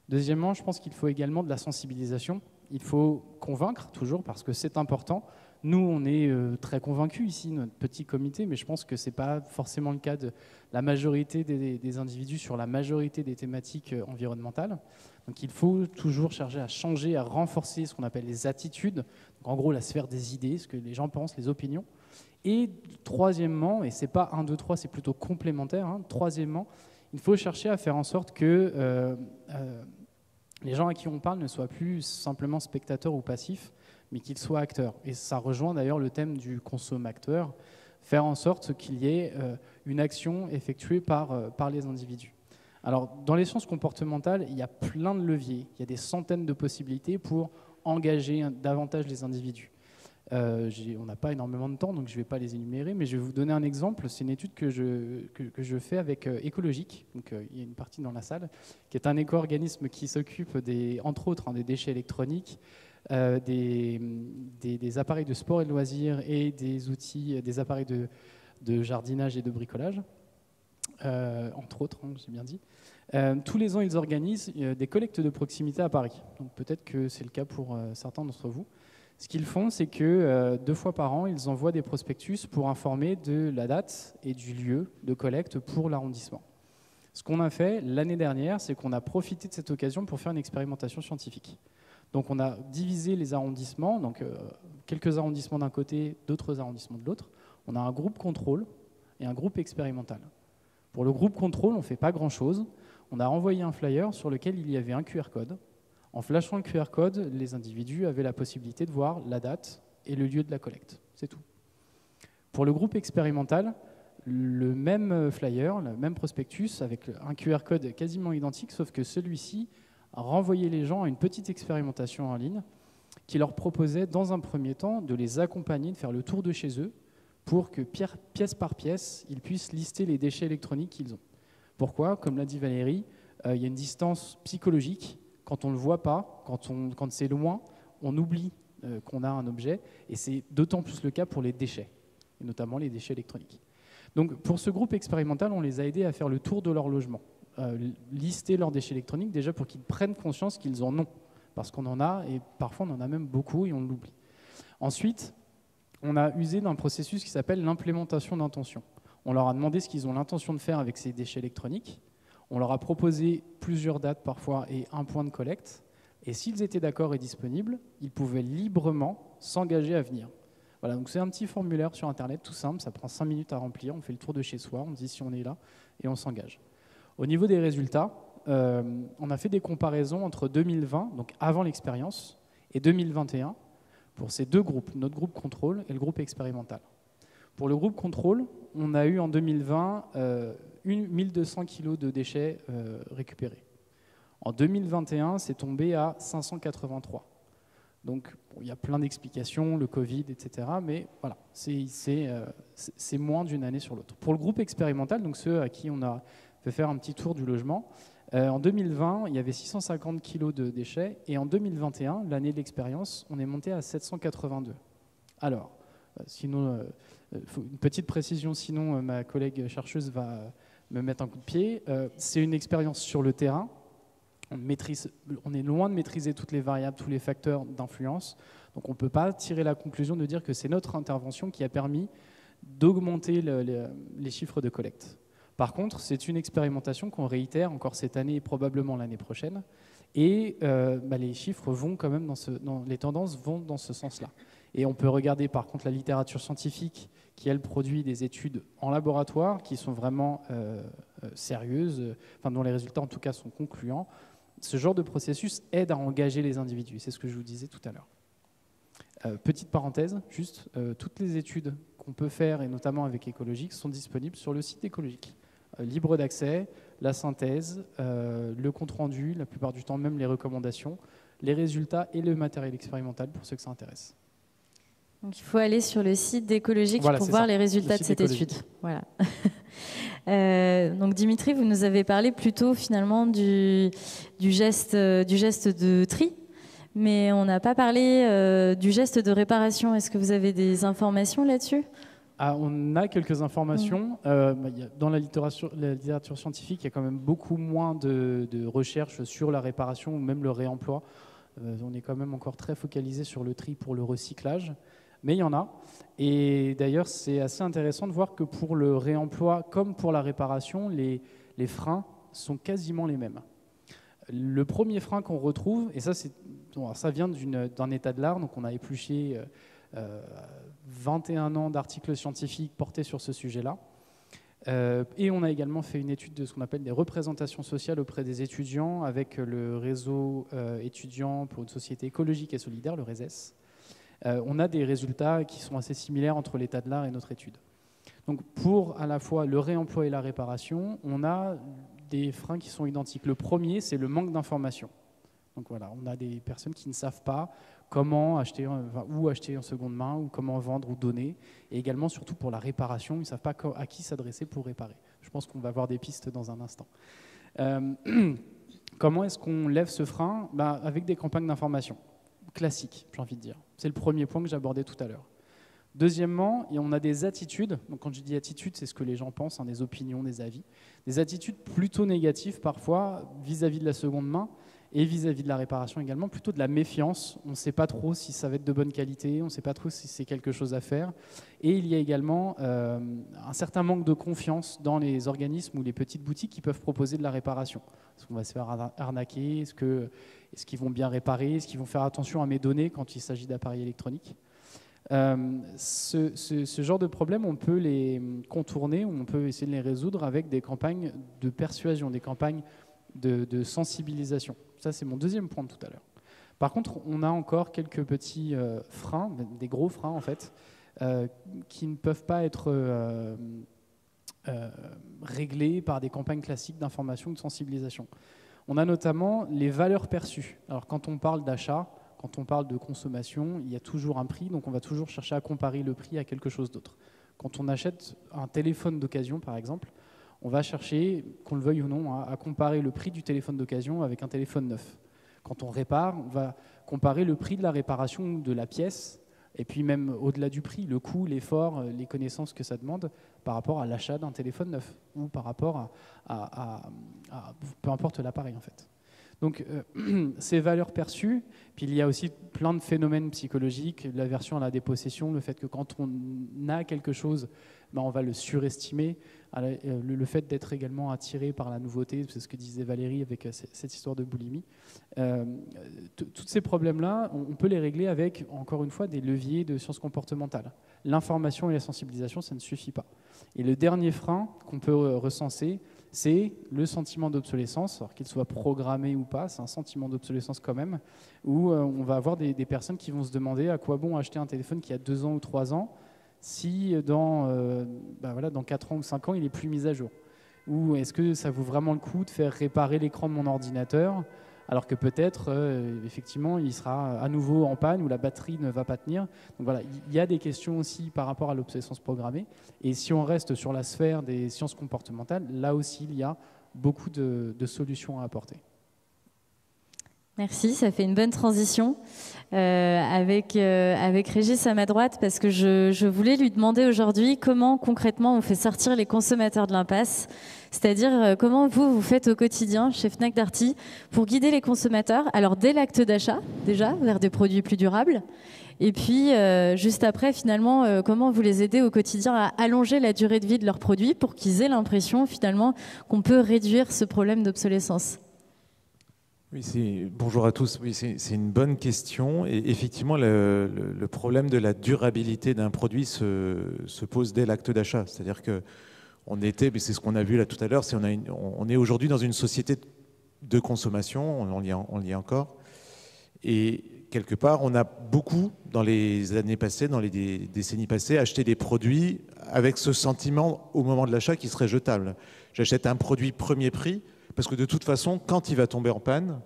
[SPEAKER 4] Deuxièmement, je pense qu'il faut également de la sensibilisation. Il faut convaincre, toujours, parce que c'est important. Nous, on est très convaincus ici, notre petit comité, mais je pense que ce n'est pas forcément le cas de la majorité des individus sur la majorité des thématiques environnementales. Donc il faut toujours chercher à changer, à renforcer ce qu'on appelle les attitudes. Donc, en gros, la sphère des idées, ce que les gens pensent, les opinions. Et troisièmement, et ce n'est pas 1, 2, 3, c'est plutôt complémentaire, hein, troisièmement, il faut chercher à faire en sorte que les gens à qui on parle ne soient plus simplement spectateurs ou passifs, mais qu'ils soient acteurs. Et ça rejoint d'ailleurs le thème du consommateur, faire en sorte qu'il y ait une action effectuée par les individus. Alors, dans les sciences comportementales, il y a plein de leviers, il y a des centaines de possibilités pour engager davantage les individus. On n'a pas énormément de temps, donc je ne vais pas les énumérer, mais je vais vous donner un exemple. C'est une étude que je fais avec Écologique, donc il y a une partie dans la salle, qui est un éco-organisme qui s'occupe, entre autres, des déchets électroniques, des appareils de sport et de loisirs et des outils, des appareils de jardinage et de bricolage, entre autres, hein, j'ai bien dit. Tous les ans, ils organisent des collectes de proximité à Paris. Donc peut-être que c'est le cas pour certains d'entre vous. Ce qu'ils font, c'est que 2 fois par an, ils envoient des prospectus pour informer de la date et du lieu de collecte pour l'arrondissement. Ce qu'on a fait l'année dernière, c'est qu'on a profité de cette occasion pour faire une expérimentation scientifique. Donc on a divisé les arrondissements, donc quelques arrondissements d'un côté, d'autres arrondissements de l'autre. On a un groupe contrôle et un groupe expérimental. Pour le groupe contrôle, on ne fait pas grand-chose. On a envoyé un flyer sur lequel il y avait un QR code. En flashant le QR code, les individus avaient la possibilité de voir la date et le lieu de la collecte. C'est tout. Pour le groupe expérimental, le même flyer, le même prospectus avec un QR code quasiment identique, sauf que celui-ci a renvoyé les gens à une petite expérimentation en ligne qui leur proposait, dans un premier temps, de les accompagner, de faire le tour de chez eux pour que, pièce par pièce, ils puissent lister les déchets électroniques qu'ils ont. Pourquoi? Comme l'a dit Valérie, il y a une distance psychologique. Quand on ne le voit pas, quand c'est loin, on oublie qu'on a un objet, et c'est d'autant plus le cas pour les déchets, et notamment les déchets électroniques. Donc pour ce groupe expérimental, on les a aidés à faire le tour de leur logement, lister leurs déchets électroniques, déjà pour qu'ils prennent conscience qu'ils en ont, parce qu'on en a, et parfois on en a même beaucoup, et on l'oublie. Ensuite, on a usé d'un processus qui s'appelle l'implémentation d'intention. On leur a demandé ce qu'ils ont l'intention de faire avec ces déchets électroniques. On leur a proposé plusieurs dates parfois et un point de collecte. Et s'ils étaient d'accord et disponibles, ils pouvaient librement s'engager à venir. Voilà, donc c'est un petit formulaire sur Internet, tout simple, ça prend 5 minutes à remplir, on fait le tour de chez soi, on dit si on est là et on s'engage. Au niveau des résultats, on a fait des comparaisons entre 2020, donc avant l'expérience, et 2021, pour ces 2 groupes, notre groupe contrôle et le groupe expérimental. Pour le groupe contrôle, on a eu en 2020 1200 kg de déchets récupérés. En 2021, c'est tombé à 583. Donc, il y a plein d'explications, le Covid, etc. Mais voilà, c'est moins d'une année sur l'autre. Pour le groupe expérimental, donc ceux à qui on a fait faire un petit tour du logement, en 2020, il y avait 650 kg de déchets. Et en 2021, l'année de l'expérience, on est monté à 782. Alors, sinon, une petite précision, sinon ma collègue chercheuse va me mettre un coup de pied. C'est une expérience sur le terrain. On est loin de maîtriser toutes les variables, tous les facteurs d'influence. Donc on ne peut pas tirer la conclusion de dire que c'est notre intervention qui a permis d'augmenter les chiffres de collecte. Par contre, c'est une expérimentation qu'on réitère encore cette année et probablement l'année prochaine. Et les chiffres vont quand même les tendances vont dans ce sens-là. Et on peut regarder par contre la littérature scientifique qui, elle, produit des études en laboratoire qui sont vraiment sérieuses, dont les résultats en tout cas sont concluants. Ce genre de processus aide à engager les individus. C'est ce que je vous disais tout à l'heure. Petite parenthèse, juste, toutes les études qu'on peut faire, et notamment avec Écologique, sont disponibles sur le site Écologique. Libre d'accès, la synthèse, le compte-rendu, la plupart du temps même les recommandations, les résultats et le matériel expérimental pour ceux que ça intéresse.
[SPEAKER 1] Donc il faut aller sur le site d'Écologique pour voir les résultats de cette étude. Voilà. Donc Dimitri, vous nous avez parlé plutôt finalement du geste de tri, mais on n'a pas parlé du geste de réparation. Est-ce que vous avez des informations là-dessus ?
[SPEAKER 4] On a quelques informations. Dans la littérature scientifique, il y a quand même beaucoup moins de recherches sur la réparation ou même le réemploi. On est quand même encore très focalisé sur le tri pour le recyclage, mais il y en a. Et d'ailleurs, c'est assez intéressant de voir que pour le réemploi comme pour la réparation, les freins sont quasiment les mêmes. Le premier frein qu'on retrouve, et ça vient d'un état de l'art, donc on a épluché 21 ans d'articles scientifiques portés sur ce sujet-là. Et on a également fait une étude de ce qu'on appelle des représentations sociales auprès des étudiants avec le réseau étudiant pour une société écologique et solidaire, le RESES. On a des résultats qui sont assez similaires entre l'état de l'art et notre étude. Donc pour à la fois le réemploi et la réparation, on a des freins qui sont identiques. Le premier, c'est le manque d'information. Donc voilà, on a des personnes qui ne savent pas comment acheter, où acheter en seconde main, ou comment vendre ou donner. Et également, surtout pour la réparation, ils ne savent pas à qui s'adresser pour réparer. Je pense qu'on va voir des pistes dans un instant. Comment est-ce qu'on lève ce frein ? Avec des campagnes d'information classiques, j'ai envie de dire. C'est le premier point que j'abordais tout à l'heure. Deuxièmement, on a des attitudes. Donc quand je dis attitudes, c'est ce que les gens pensent, des opinions, des avis. Des attitudes plutôt négatives parfois vis-à-vis de la seconde main et vis-à-vis de la réparation également, plutôt de la méfiance. On ne sait pas trop si ça va être de bonne qualité, on ne sait pas trop si c'est quelque chose à faire. Et il y a également un certain manque de confiance dans les organismes ou les petites boutiques qui peuvent proposer de la réparation. Est-ce qu'on va se faire arnaquer ? Est-ce qu'ils vont bien réparer ? Est-ce qu'ils vont faire attention à mes données quand il s'agit d'appareils électroniques ? Ce genre de problème, on peut les contourner, ou on peut essayer de les résoudre avec des campagnes de persuasion, des campagnes de sensibilisation. Ça, c'est mon deuxième point de tout à l'heure. Par contre, on a encore quelques petits freins, des gros freins en fait, qui ne peuvent pas être réglés par des campagnes classiques d'information ou de sensibilisation. On a notamment les valeurs perçues. Alors, quand on parle d'achat, quand on parle de consommation, il y a toujours un prix, donc on va toujours chercher à comparer le prix à quelque chose d'autre. Quand on achète un téléphone d'occasion, par exemple, on va chercher, qu'on le veuille ou non, à comparer le prix du téléphone d'occasion avec un téléphone neuf. Quand on répare, on va comparer le prix de la réparation de la pièce, et puis même au-delà du prix, le coût, l'effort, les connaissances que ça demande par rapport à l'achat d'un téléphone neuf, ou par rapport à peu importe l'appareil en fait. Donc ces valeurs perçues, puis il y a aussi plein de phénomènes psychologiques, l'aversion à la dépossession, le fait que quand on a quelque chose, on va le surestimer, le fait d'être également attiré par la nouveauté, c'est ce que disait Valérie avec cette histoire de boulimie. Tous ces problèmes-là, on peut les régler avec, encore une fois, des leviers de sciences comportementales. L'information et la sensibilisation, ça ne suffit pas. Et le dernier frein qu'on peut recenser, c'est le sentiment d'obsolescence, alors qu'il soit programmé ou pas, c'est un sentiment d'obsolescence quand même, où on va avoir des personnes qui vont se demander à quoi bon acheter un téléphone qui a 2 ans ou 3 ans si dans 4 ans ou 5 ans, il n'est plus mis à jour. Ou est-ce que ça vaut vraiment le coup de faire réparer l'écran de mon ordinateur alors que peut-être, effectivement, il sera à nouveau en panne ou la batterie ne va pas tenir. Donc voilà, il y a des questions aussi par rapport à l'obsolescence programmée. Et si on reste sur la sphère des sciences comportementales, là aussi, il y a beaucoup de solutions à apporter.
[SPEAKER 1] Merci, ça fait une bonne transition avec Régis à ma droite, parce que je voulais lui demander aujourd'hui comment concrètement on fait sortir les consommateurs de l'impasse, c'est-à-dire comment vous faites au quotidien chez Fnac Darty pour guider les consommateurs, alors dès l'acte d'achat déjà, vers des produits plus durables, et puis juste après finalement comment vous les aidez au quotidien à allonger la durée de vie de leurs produits pour qu'ils aient l'impression finalement qu'on peut réduire ce problème d'obsolescence.
[SPEAKER 5] Oui, bonjour à tous. Oui, c'est une bonne question. Et effectivement, le problème de la durabilité d'un produit se pose dès l'acte d'achat. C'est-à-dire que mais c'est ce qu'on a vu là tout à l'heure, on est aujourd'hui dans une société de consommation, on l'y est encore. Et quelque part, on a beaucoup, dans les années passées, dans les décennies passées, acheté des produits avec ce sentiment au moment de l'achat qui serait jetable. J'achète un produit premier prix parce que de toute façon, quand il va tomber en panne,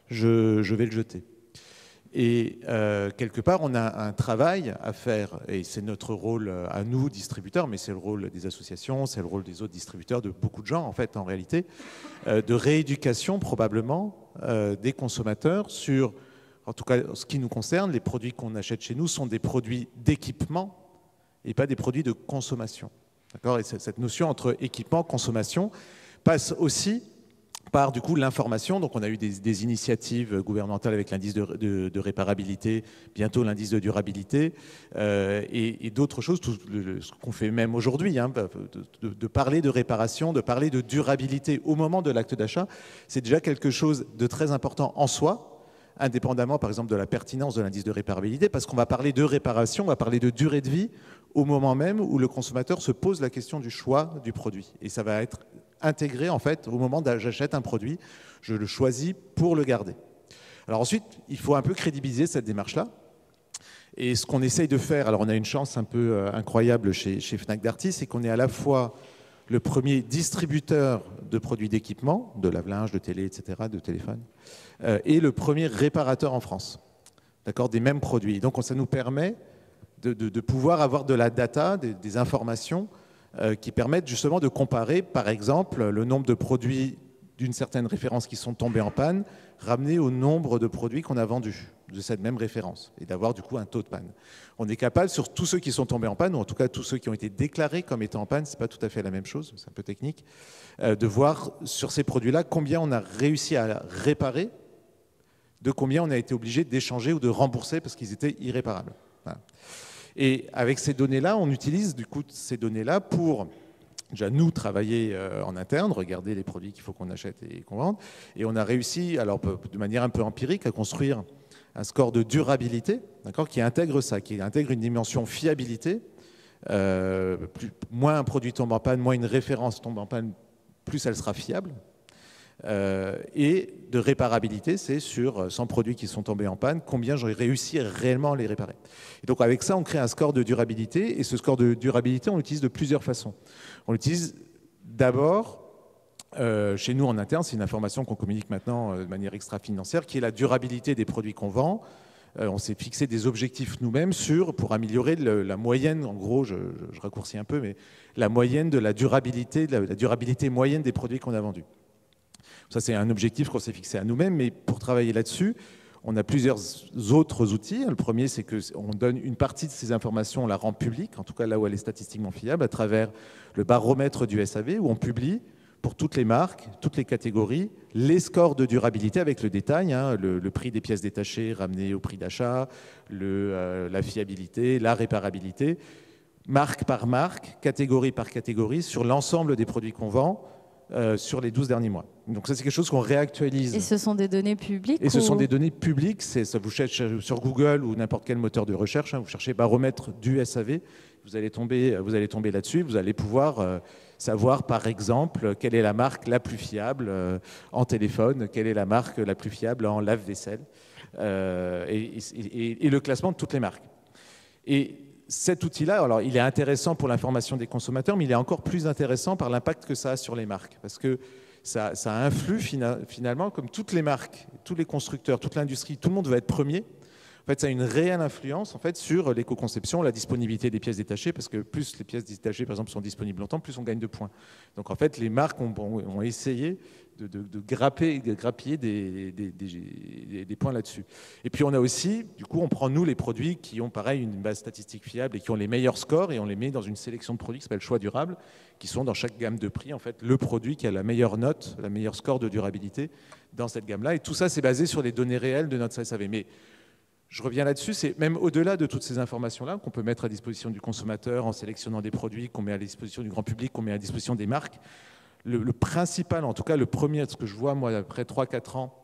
[SPEAKER 5] je vais le jeter. Et quelque part, on a un travail à faire, et c'est notre rôle à nous, distributeurs, mais c'est le rôle des associations, c'est le rôle des autres distributeurs, de beaucoup de gens, en fait, en réalité, de rééducation, probablement, des consommateurs sur, en tout cas, ce qui nous concerne, les produits qu'on achète chez nous sont des produits d'équipement et pas des produits de consommation. D'accord ? Et cette notion entre équipement et consommation passe aussi par du coup l'information. Donc on a eu des initiatives gouvernementales avec l'indice de réparabilité, bientôt l'indice de durabilité, et d'autres choses, tout ce qu'on fait même aujourd'hui, hein, de parler de réparation, de parler de durabilité au moment de l'acte d'achat, c'est déjà quelque chose de très important en soi, indépendamment par exemple de la pertinence de l'indice de réparabilité, parce qu'on va parler de réparation, on va parler de durée de vie au moment même où le consommateur se pose la question du choix du produit. Et ça va être intégré en fait au moment où j'achète un produit, je le choisis pour le garder. Alors ensuite, il faut un peu crédibiliser cette démarche-là. Et ce qu'on essaye de faire, alors on a une chance un peu incroyable chez Fnac Darty, c'est qu'on est à la fois le premier distributeur de produits d'équipement, de lave-linge, de télé, etc., de téléphone, et le premier réparateur en France, d'accord, des mêmes produits. Donc ça nous permet de pouvoir avoir de la data, des informations qui permettent justement de comparer, par exemple, le nombre de produits d'une certaine référence qui sont tombés en panne, ramené au nombre de produits qu'on a vendus de cette même référence, et d'avoir du coup un taux de panne. On est capable, sur tous ceux qui sont tombés en panne, ou en tout cas tous ceux qui ont été déclarés comme étant en panne, c'est pas tout à fait la même chose, c'est un peu technique, de voir sur ces produits-là combien on a réussi à réparer, de combien on a été obligé d'échanger ou de rembourser parce qu'ils étaient irréparables. Voilà. Et avec ces données-là, on utilise du coup ces données-là pour déjà nous travailler en interne, regarder les produits qu'il faut qu'on achète et qu'on vende. Et on a réussi, alors de manière un peu empirique, à construire un score de durabilité, d'accord, qui intègre ça, qui intègre une dimension fiabilité. Moins un produit tombe en panne, moins une référence tombe en panne, plus elle sera fiable. Et de réparabilité, c'est sur 100 produits qui sont tombés en panne, combien j'aurais réussi réellement à les réparer. Et donc avec ça, on crée un score de durabilité, et ce score de durabilité, on l'utilise de plusieurs façons. On l'utilise d'abord, chez nous en interne, c'est une information qu'on communique maintenant de manière extra-financière, qui est la durabilité des produits qu'on vend. On s'est fixé des objectifs nous-mêmes pour améliorer la moyenne, en gros, je raccourcis un peu, mais la moyenne de la durabilité moyenne des produits qu'on a vendus. Ça, c'est un objectif qu'on s'est fixé à nous-mêmes, mais pour travailler là-dessus, on a plusieurs autres outils. Le premier, c'est qu'on donne une partie de ces informations, on la rend publique, en tout cas là où elle est statistiquement fiable, à travers le baromètre du SAV, où on publie pour toutes les marques, toutes les catégories, les scores de durabilité avec le détail, hein, le prix des pièces détachées ramené au prix d'achat, la fiabilité, la réparabilité, marque par marque, catégorie par catégorie, sur l'ensemble des produits qu'on vend, sur les 12 derniers mois. Donc ça, c'est quelque chose qu'on réactualise.
[SPEAKER 1] Et ce sont des données publiques?
[SPEAKER 5] Et ce sont des données publiques. Ça vous cherchez sur Google ou n'importe quel moteur de recherche, hein, vous cherchez baromètre du SAV, vous allez tomber là-dessus, vous allez pouvoir savoir, par exemple, quelle est la marque la plus fiable en téléphone, quelle est la marque la plus fiable en lave-vaisselle, et le classement de toutes les marques. Et cet outil-là, alors, il est intéressant pour l'information des consommateurs, mais il est encore plus intéressant par l'impact que ça a sur les marques. Parce que ça influe finalement, comme toutes les marques, tous les constructeurs, toute l'industrie, tout le monde veut être premier. En fait, ça a une réelle influence en fait, sur l'éco-conception, la disponibilité des pièces détachées, parce que plus les pièces détachées, par exemple, sont disponibles longtemps, plus on gagne de points. Donc en fait, les marques ont essayé de grappiller des points là-dessus. Et puis on a aussi, du coup, on prend nous les produits qui ont pareil une base statistique fiable et qui ont les meilleurs scores, et on les met dans une sélection de produits qui s'appelle choix durable, qui sont dans chaque gamme de prix, en fait, le produit qui a la meilleure note, la meilleure score de durabilité dans cette gamme-là. Et tout ça, c'est basé sur les données réelles de notre SAV. Mais je reviens là-dessus, c'est même au-delà de toutes ces informations-là qu'on peut mettre à disposition du consommateur en sélectionnant des produits, qu'on met à disposition du grand public, qu'on met à disposition des marques. Le principal, en tout cas le premier, ce que je vois moi après 3-4 ans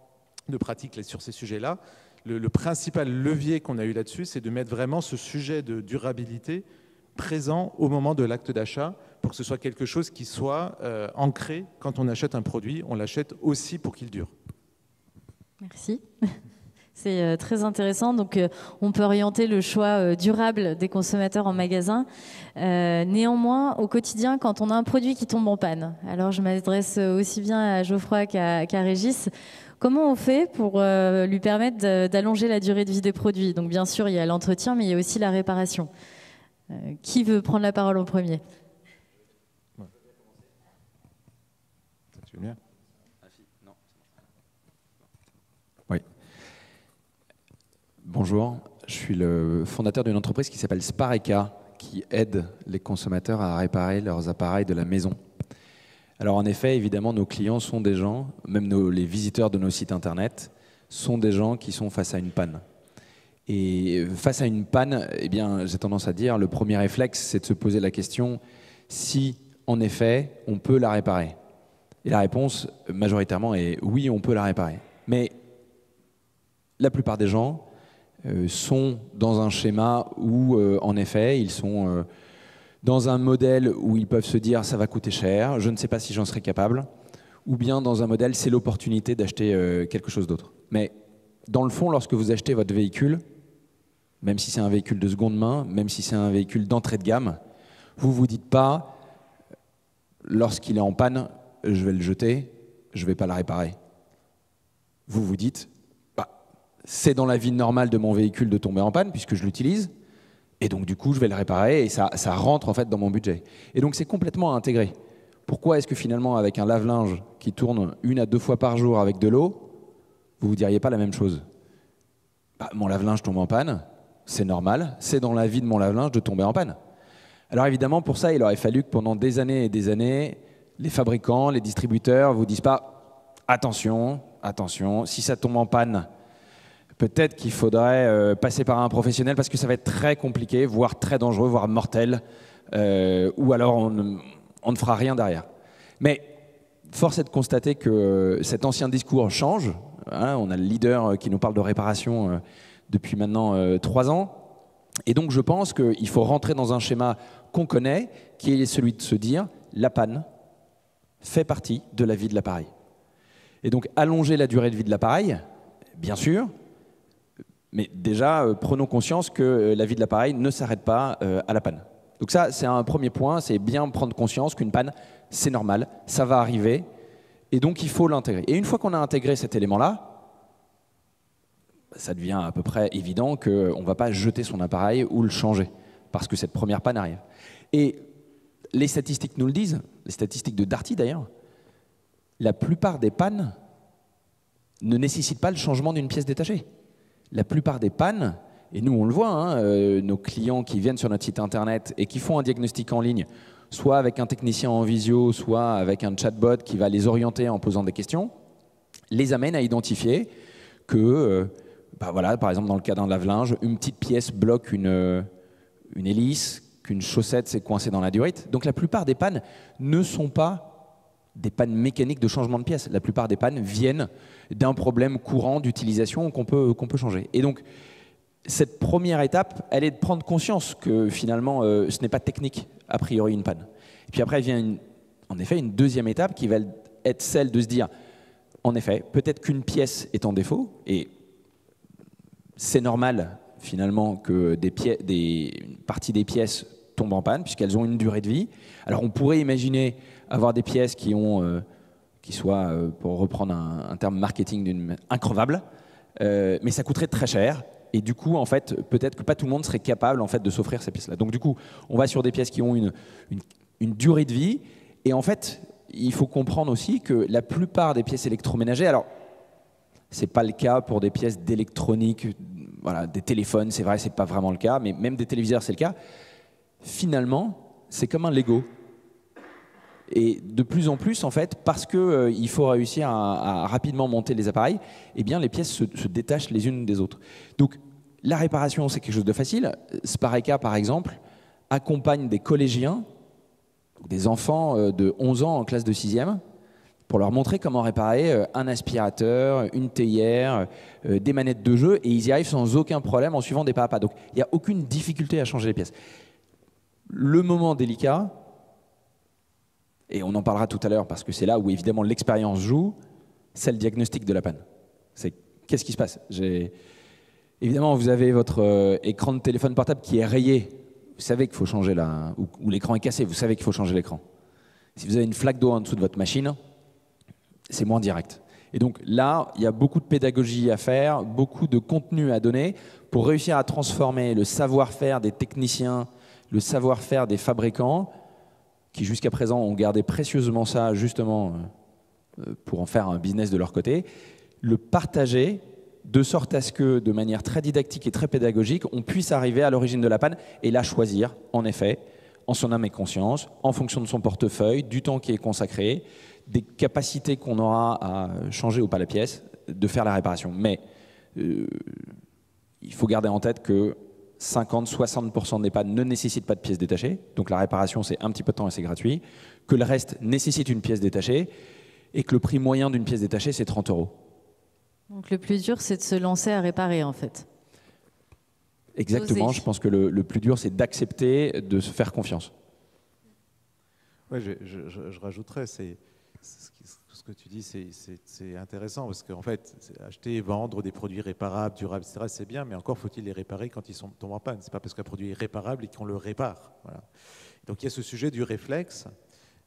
[SPEAKER 5] de pratique sur ces sujets-là, le principal levier qu'on a eu là-dessus, c'est de mettre vraiment ce sujet de durabilité présent au moment de l'acte d'achat pour que ce soit quelque chose qui soit ancré. Quand on achète un produit, on l'achète aussi pour qu'il dure.
[SPEAKER 1] Merci. C'est très intéressant. Donc, on peut orienter le choix durable des consommateurs en magasin. Néanmoins, au quotidien, quand on a un produit qui tombe en panne, alors je m'adresse aussi bien à Geoffroy qu'à Régis, comment on fait pour lui permettre d'allonger la durée de vie des produits? Donc, bien sûr, il y a l'entretien, mais il y a aussi la réparation. Qui veut prendre la parole en premier?
[SPEAKER 6] Oui. Bonjour, je suis le fondateur d'une entreprise qui s'appelle Spareka, qui aide les consommateurs à réparer leurs appareils de la maison. Alors en effet, évidemment, nos clients sont des gens, même les visiteurs de nos sites internet, sont des gens qui sont face à une panne. Et face à une panne, eh bien, j'ai tendance à dire, le premier réflexe, c'est de se poser la question si, en effet, on peut la réparer. Et la réponse, majoritairement, est oui, on peut la réparer. Mais la plupart des gens sont dans un schéma où, en effet, ils sont dans un modèle où ils peuvent se dire ça va coûter cher, je ne sais pas si j'en serai capable, ou bien dans un modèle, c'est l'opportunité d'acheter quelque chose d'autre. Mais dans le fond, lorsque vous achetez votre véhicule, même si c'est un véhicule de seconde main, même si c'est un véhicule d'entrée de gamme, vous ne vous dites pas, lorsqu'il est en panne, je vais le jeter, je ne vais pas le réparer. Vous vous dites, c'est dans la vie normale de mon véhicule de tomber en panne, puisque je l'utilise, et donc du coup, je vais le réparer, et ça rentre en fait dans mon budget. Et donc c'est complètement intégré. Pourquoi est-ce que finalement, avec un lave-linge qui tourne 1 à 2 fois par jour avec de l'eau, vous ne vous diriez pas la même chose? Mon lave-linge tombe en panne, c'est normal, c'est dans la vie de mon lave-linge de tomber en panne. Alors évidemment, pour ça, il aurait fallu que pendant des années et des années, les fabricants, les distributeurs ne vous disent pas « attention, attention, si ça tombe en panne, peut-être qu'il faudrait passer par un professionnel parce que ça va être très compliqué, voire très dangereux, voire mortel, ou alors on ne fera rien derrière. » Mais force est de constater que cet ancien discours change. Hein, on a le leader qui nous parle de réparation depuis maintenant 3 ans. Et donc je pense qu'il faut rentrer dans un schéma qu'on connaît, qui est celui de se dire la panne fait partie de la vie de l'appareil. Et donc allonger la durée de vie de l'appareil, bien sûr, mais déjà prenons conscience que la vie de l'appareil ne s'arrête pas à la panne. Donc ça, c'est un premier point, c'est bien prendre conscience qu'une panne, c'est normal, ça va arriver, et donc il faut l'intégrer. Et une fois qu'on a intégré cet élément-là, ça devient à peu près évident qu'on ne va pas jeter son appareil ou le changer, parce que cette première panne arrive. Et les statistiques nous le disent, les statistiques de Darty d'ailleurs, la plupart des pannes ne nécessitent pas le changement d'une pièce détachée. La plupart des pannes, et nous on le voit, hein, nos clients qui viennent sur notre site internet et qui font un diagnostic en ligne, soit avec un technicien en visio, soit avec un chatbot qui va les orienter en posant des questions, les amène à identifier que, voilà, par exemple dans le cas d'un lave-linge, une petite pièce bloque une hélice, qu'une chaussette s'est coincée dans la durite. Donc la plupart des pannes ne sont pas des pannes mécaniques de changement de pièce. La plupart des pannes viennent d'un problème courant d'utilisation qu'on peut changer. Et donc, cette première étape, elle est de prendre conscience que finalement, ce n'est pas technique, a priori, une panne. Et puis après, vient en effet une deuxième étape qui va être celle de se dire, en effet, peut-être qu'une pièce est en défaut, et c'est normal finalement que une partie des pièces tombent en panne, puisqu'elles ont une durée de vie. Alors on pourrait imaginer avoir des pièces qui soient, pour reprendre un terme marketing, increvables, mais ça coûterait très cher. Et du coup, en fait, peut-être que pas tout le monde serait capable en fait, de s'offrir ces pièces-là. Donc du coup, on va sur des pièces qui ont une durée de vie. Et en fait, il faut comprendre aussi que la plupart des pièces électroménagères, alors ce n'est pas le cas pour des pièces d'électronique, voilà, des téléphones, c'est vrai, ce n'est pas vraiment le cas, mais même des téléviseurs, c'est le cas. Finalement, c'est comme un Lego. Et de plus en plus, en fait, parce qu'il faut réussir à rapidement monter les appareils, eh bien, les pièces se détachent les unes des autres. Donc, la réparation, c'est quelque chose de facile. Spareka, par exemple, accompagne des collégiens, des enfants de 11 ans en classe de 6e, pour leur montrer comment réparer un aspirateur, une théière, des manettes de jeu, et ils y arrivent sans aucun problème en suivant des pas à pas. Donc, il n'y a aucune difficulté à changer les pièces. Le moment délicat, et on en parlera tout à l'heure parce que c'est là où évidemment l'expérience joue, c'est le diagnostic de la panne. C'est Qu'est-ce qui se passe? Évidemment, vous avez votre écran de téléphone portable qui est rayé. Vous savez qu'il faut changer ou l'écran est cassé, vous savez qu'il faut changer l'écran. Si vous avez une flaque d'eau en dessous de votre machine, c'est moins direct. Et donc là, il y a beaucoup de pédagogie à faire, beaucoup de contenu à donner pour réussir à transformer le savoir-faire des techniciens, le savoir-faire des fabricants, qui jusqu'à présent ont gardé précieusement ça justement pour en faire un business de leur côté, le partager de sorte à ce que, de manière très didactique et très pédagogique, on puisse arriver à l'origine de la panne et la choisir, en effet, en son âme et conscience, en fonction de son portefeuille, du temps qui est consacré, des capacités qu'on aura à changer ou pas la pièce, de faire la réparation. Mais il faut garder en tête que 50-60% des pannes ne nécessitent pas de pièces détachées, donc la réparation c'est un petit peu de temps et c'est gratuit, que le reste nécessite une pièce détachée et que le prix moyen d'une pièce détachée c'est 30 €.
[SPEAKER 1] Donc le plus dur, c'est de se lancer à réparer, en fait.
[SPEAKER 6] Exactement,
[SPEAKER 1] Oser.
[SPEAKER 6] je pense que le plus dur, c'est d'accepter de se faire confiance.
[SPEAKER 5] Ouais, je rajouterais, ce que tu dis, c'est intéressant, parce qu'en fait, acheter et vendre des produits réparables, durables, etc., c'est bien, mais encore faut-il les réparer quand ils tombent en panne. Ce n'est pas parce qu'un produit est réparable et qu'on le répare. Voilà. Donc il y a ce sujet du réflexe.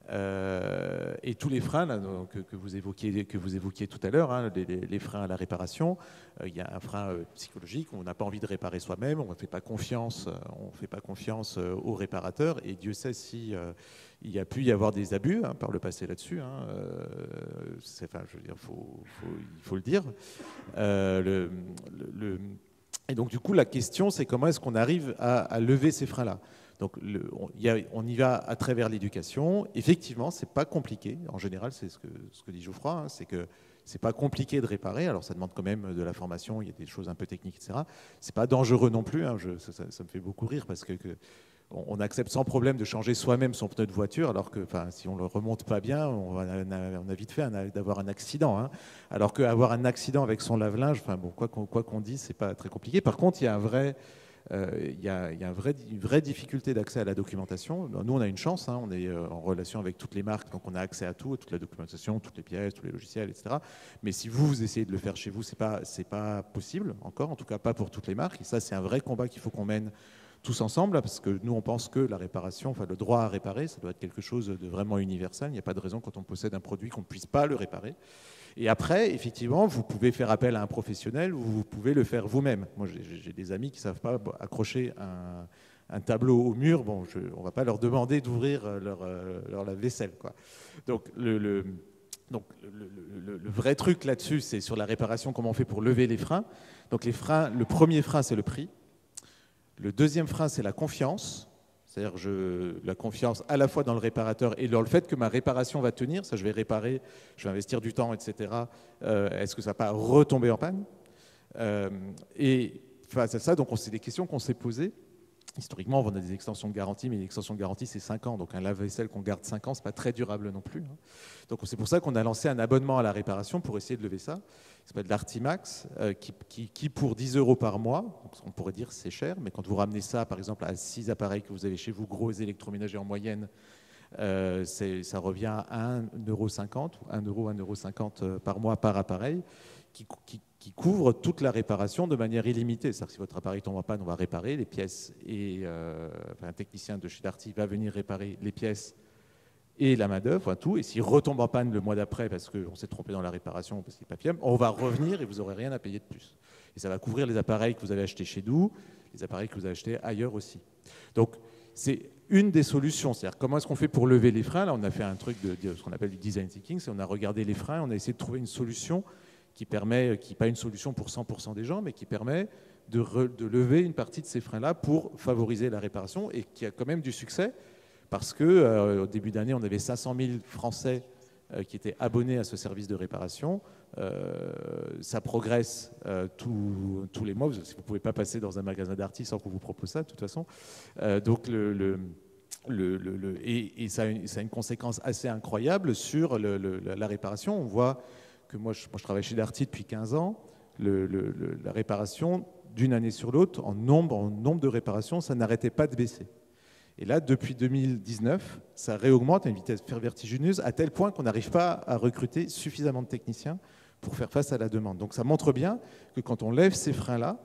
[SPEAKER 5] Et tous les freins là, que vous évoquiez tout à l'heure, hein, les freins à la réparation, il y a un frein psychologique, on n'a pas envie de réparer soi-même, on ne fait pas confiance aux réparateurs, et Dieu sait si il y a pu y avoir des abus par le passé là-dessus. Enfin, je veux dire, il faut le dire. Et donc du coup, la question, c'est comment est-ce qu'on arrive à lever ces freins-là. Donc on y va à travers l'éducation. Effectivement, c'est pas compliqué. En général, c'est ce que dit Geoffroy, hein, c'est que c'est pas compliqué de réparer. Alors ça demande quand même de la formation, il y a des choses un peu techniques, etc. C'est pas dangereux non plus. Hein, ça me fait beaucoup rire parce que on accepte sans problème de changer soi-même son pneu de voiture, alors que si on ne le remonte pas bien, on a vite fait d'avoir un accident. Hein. Alors qu'avoir un accident avec son lave-linge, quoi qu'on dise, c'est pas très compliqué. Par contre, il y a une vraie difficulté d'accès à la documentation. Nous, on a une chance, hein, on est en relation avec toutes les marques, donc on a accès à tout, à toute la documentation, toutes les pièces, tous les logiciels, etc. Mais si vous essayez de le faire chez vous, c'est pas possible encore, en tout cas pas pour toutes les marques. Et ça, c'est un vrai combat qu'il faut qu'on mène tous ensemble, parce que nous, on pense que la réparation, le droit à réparer, ça doit être quelque chose de vraiment universel. Il n'y a pas de raison, quand on possède un produit, qu'on ne puisse pas le réparer. Et après, effectivement, vous pouvez faire appel à un professionnel ou vous pouvez le faire vous-même. Moi, j'ai des amis qui ne savent pas accrocher un tableau au mur. Bon, on ne va pas leur demander d'ouvrir leur lave-vaisselle, quoi. Donc, le vrai truc là-dessus, c'est sur la réparation, comment on fait pour lever les freins. Donc, les freins, le premier frein, c'est le prix. Le deuxième frein, c'est la confiance. C'est-à-dire la confiance à la fois dans le réparateur et dans le fait que ma réparation va tenir. Ça, je vais réparer, je vais investir du temps, etc. Est-ce que ça ne va pas retomber en panne? Et face à ça, donc, c'est des questions qu'on s'est posées. Historiquement, on a des extensions de garantie, mais l'extension de garantie, c'est 5 ans. Donc un lave-vaisselle qu'on garde 5 ans, ce n'est pas très durable non plus. Donc c'est pour ça qu'on a lancé un abonnement à la réparation pour essayer de lever ça. Ça s'appelle l'Artimax, qui pour 10 € par mois, donc on pourrait dire c'est cher, mais quand vous ramenez ça, par exemple, à 6 appareils que vous avez chez vous, gros électroménagers en moyenne, ça revient à 1,50 € ou 1 €, 1,50 € par mois par appareil, qui couvre toute la réparation de manière illimitée. C'est-à-dire que si votre appareil tombe en panne, on va réparer les pièces et un technicien de chez Darty va venir réparer les pièces et la main-d'œuvre, tout. Et s'il retombe en panne le mois d'après parce qu'on s'est trompé dans la réparation, parce qu'il n'est pas fiable, on va revenir et vous n'aurez rien à payer de plus. Et ça va couvrir les appareils que vous avez achetés chez nous, les appareils que vous avez achetés ailleurs aussi. Donc, c'est une des solutions. C'est-à-dire comment est-ce qu'on fait pour lever les freins. Là, on a fait un truc de ce qu'on appelle du design thinking, c'est on a regardé les freins, on a essayé de trouver une solution qui n'est pas une solution pour 100% des gens, mais qui permet de lever une partie de ces freins-là pour favoriser la réparation et qui a quand même du succès parce qu'au début d'année, on avait 500 000 Français qui étaient abonnés à ce service de réparation. Ça progresse tous les mois. Vous ne pouvez pas passer dans un magasin Darty sans qu'on vous propose ça, de toute façon. Donc, et ça a une conséquence assez incroyable sur la réparation. On voit que moi je travaille chez Darty depuis 15 ans, la réparation, d'une année sur l'autre, en nombre de réparations, ça n'arrêtait pas de baisser. Et là, depuis 2019, ça réaugmente à une vitesse vertigineuse, à tel point qu'on n'arrive pas à recruter suffisamment de techniciens pour faire face à la demande. Donc ça montre bien que quand on lève ces freins-là,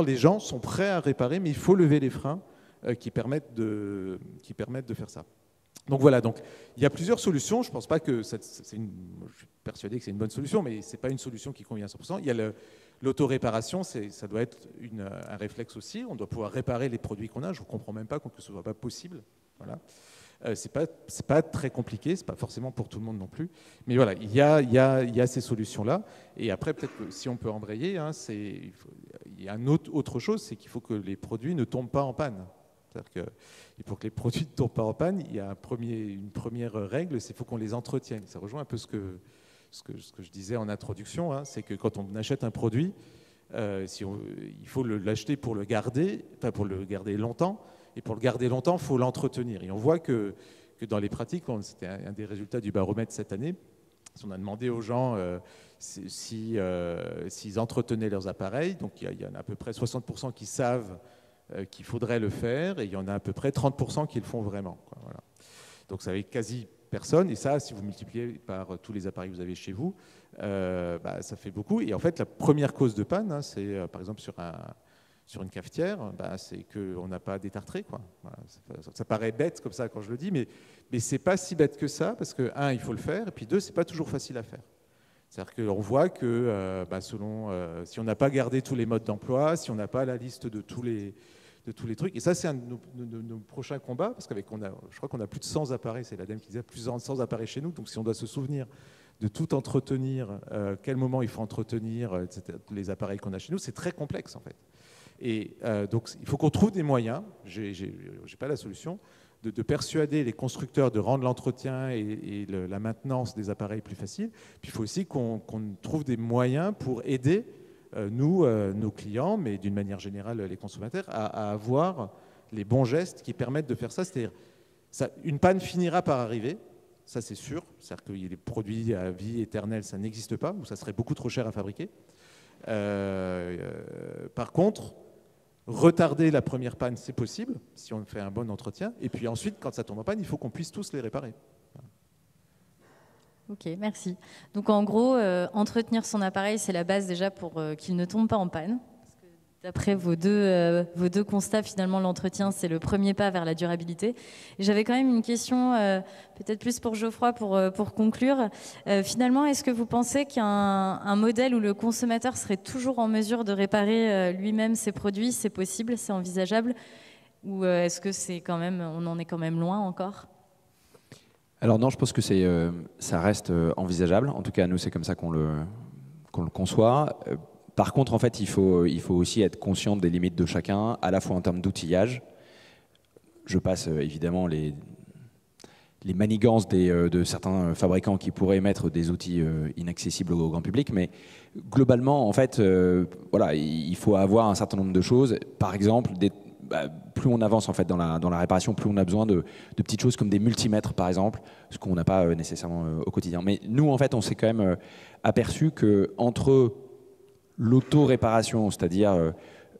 [SPEAKER 5] les gens sont prêts à réparer, mais il faut lever les freins qui permettent de faire ça. Donc voilà, donc, il y a plusieurs solutions. Je pense pas que je suis persuadé que c'est une bonne solution, mais ce n'est pas une solution qui convient à 100%. Il y a l'autoréparation, ça doit être un réflexe aussi. On doit pouvoir réparer les produits qu'on a. Je ne comprends même pas que ce ne soit pas possible. Voilà. C'est pas très compliqué, c'est pas forcément pour tout le monde non plus. Mais voilà, il y a ces solutions-là. Et après, peut-être que si on peut embrayer, hein, il y a autre chose, c'est qu'il faut que les produits ne tombent pas en panne. C'est-à-dire que pour que les produits ne tombent pas en panne, il y a une première règle, c'est qu'il faut qu'on les entretienne. Ça rejoint un peu ce que je disais en introduction, hein, c'est que quand on achète un produit, il faut l'acheter pour le garder, enfin pour le garder longtemps, et pour le garder longtemps, il faut l'entretenir. Et on voit que dans les pratiques, c'était un des résultats du baromètre cette année, on a demandé aux gens s'ils entretenaient leurs appareils, donc il y en a à peu près 60% qui savent qu'il faudrait le faire, et il y en a à peu près 30% qui le font vraiment. Voilà. Donc ça fait quasi personne, et ça, si vous multipliez par tous les appareils que vous avez chez vous, ça fait beaucoup. Et en fait, la première cause de panne, hein, c'est par exemple sur une cafetière, c'est qu'on n'a pas détartré. Voilà. Ça paraît bête comme ça quand je le dis, mais c'est pas si bête que ça, parce que, un, il faut le faire, et puis deux, c'est pas toujours facile à faire. C'est-à-dire qu'on voit que si on n'a pas gardé tous les modes d'emploi, si on n'a pas la liste de tous les trucs, et ça c'est un de nos prochains combats, parce je crois qu'on a plus de 100 appareils, c'est l'ADEME qui disait plus de 100 appareils chez nous, donc si on doit se souvenir de tout entretenir, quel moment il faut entretenir etc., les appareils qu'on a chez nous, c'est très complexe en fait. Et donc il faut qu'on trouve des moyens, j'ai pas la solution, de persuader les constructeurs de rendre l'entretien et la maintenance des appareils plus facile. Puis il faut aussi qu'on trouve des moyens pour aider nos clients, mais d'une manière générale les consommateurs, à avoir les bons gestes qui permettent de faire ça. C'est-à-dire, une panne finira par arriver, ça c'est sûr. C'est-à-dire que les produits à vie éternelle, ça n'existe pas, ou ça serait beaucoup trop cher à fabriquer. Par contre, retarder la première panne, c'est possible, si on fait un bon entretien. Et puis ensuite, quand ça tombe en panne, il faut qu'on puisse tous les réparer.
[SPEAKER 1] Ok, merci. Donc en gros, entretenir son appareil, c'est la base déjà pour qu'il ne tombe pas en panne. D'après vos deux constats, finalement, l'entretien, c'est le premier pas vers la durabilité. Et j'avais quand même une question, peut-être plus pour Geoffroy, pour conclure. Finalement, est-ce que vous pensez qu'un modèle où le consommateur serait toujours en mesure de réparer lui-même ses produits, c'est possible, c'est envisageable? Ou est-ce que on en est quand même loin encore?
[SPEAKER 6] Alors non, je pense que ça reste envisageable. En tout cas, nous, c'est comme ça qu'on le conçoit. Par contre, en fait, il faut aussi être conscient des limites de chacun, à la fois en termes d'outillage. Je passe évidemment les manigances de certains fabricants qui pourraient mettre des outils inaccessibles au grand public, mais globalement, en fait, il faut avoir un certain nombre de choses. Par exemple, plus on avance en fait dans la réparation, plus on a besoin de petites choses comme des multimètres, par exemple, ce qu'on n'a pas nécessairement au quotidien. Mais nous, en fait, on s'est quand même aperçu que entre l'auto-réparation, c'est-à-dire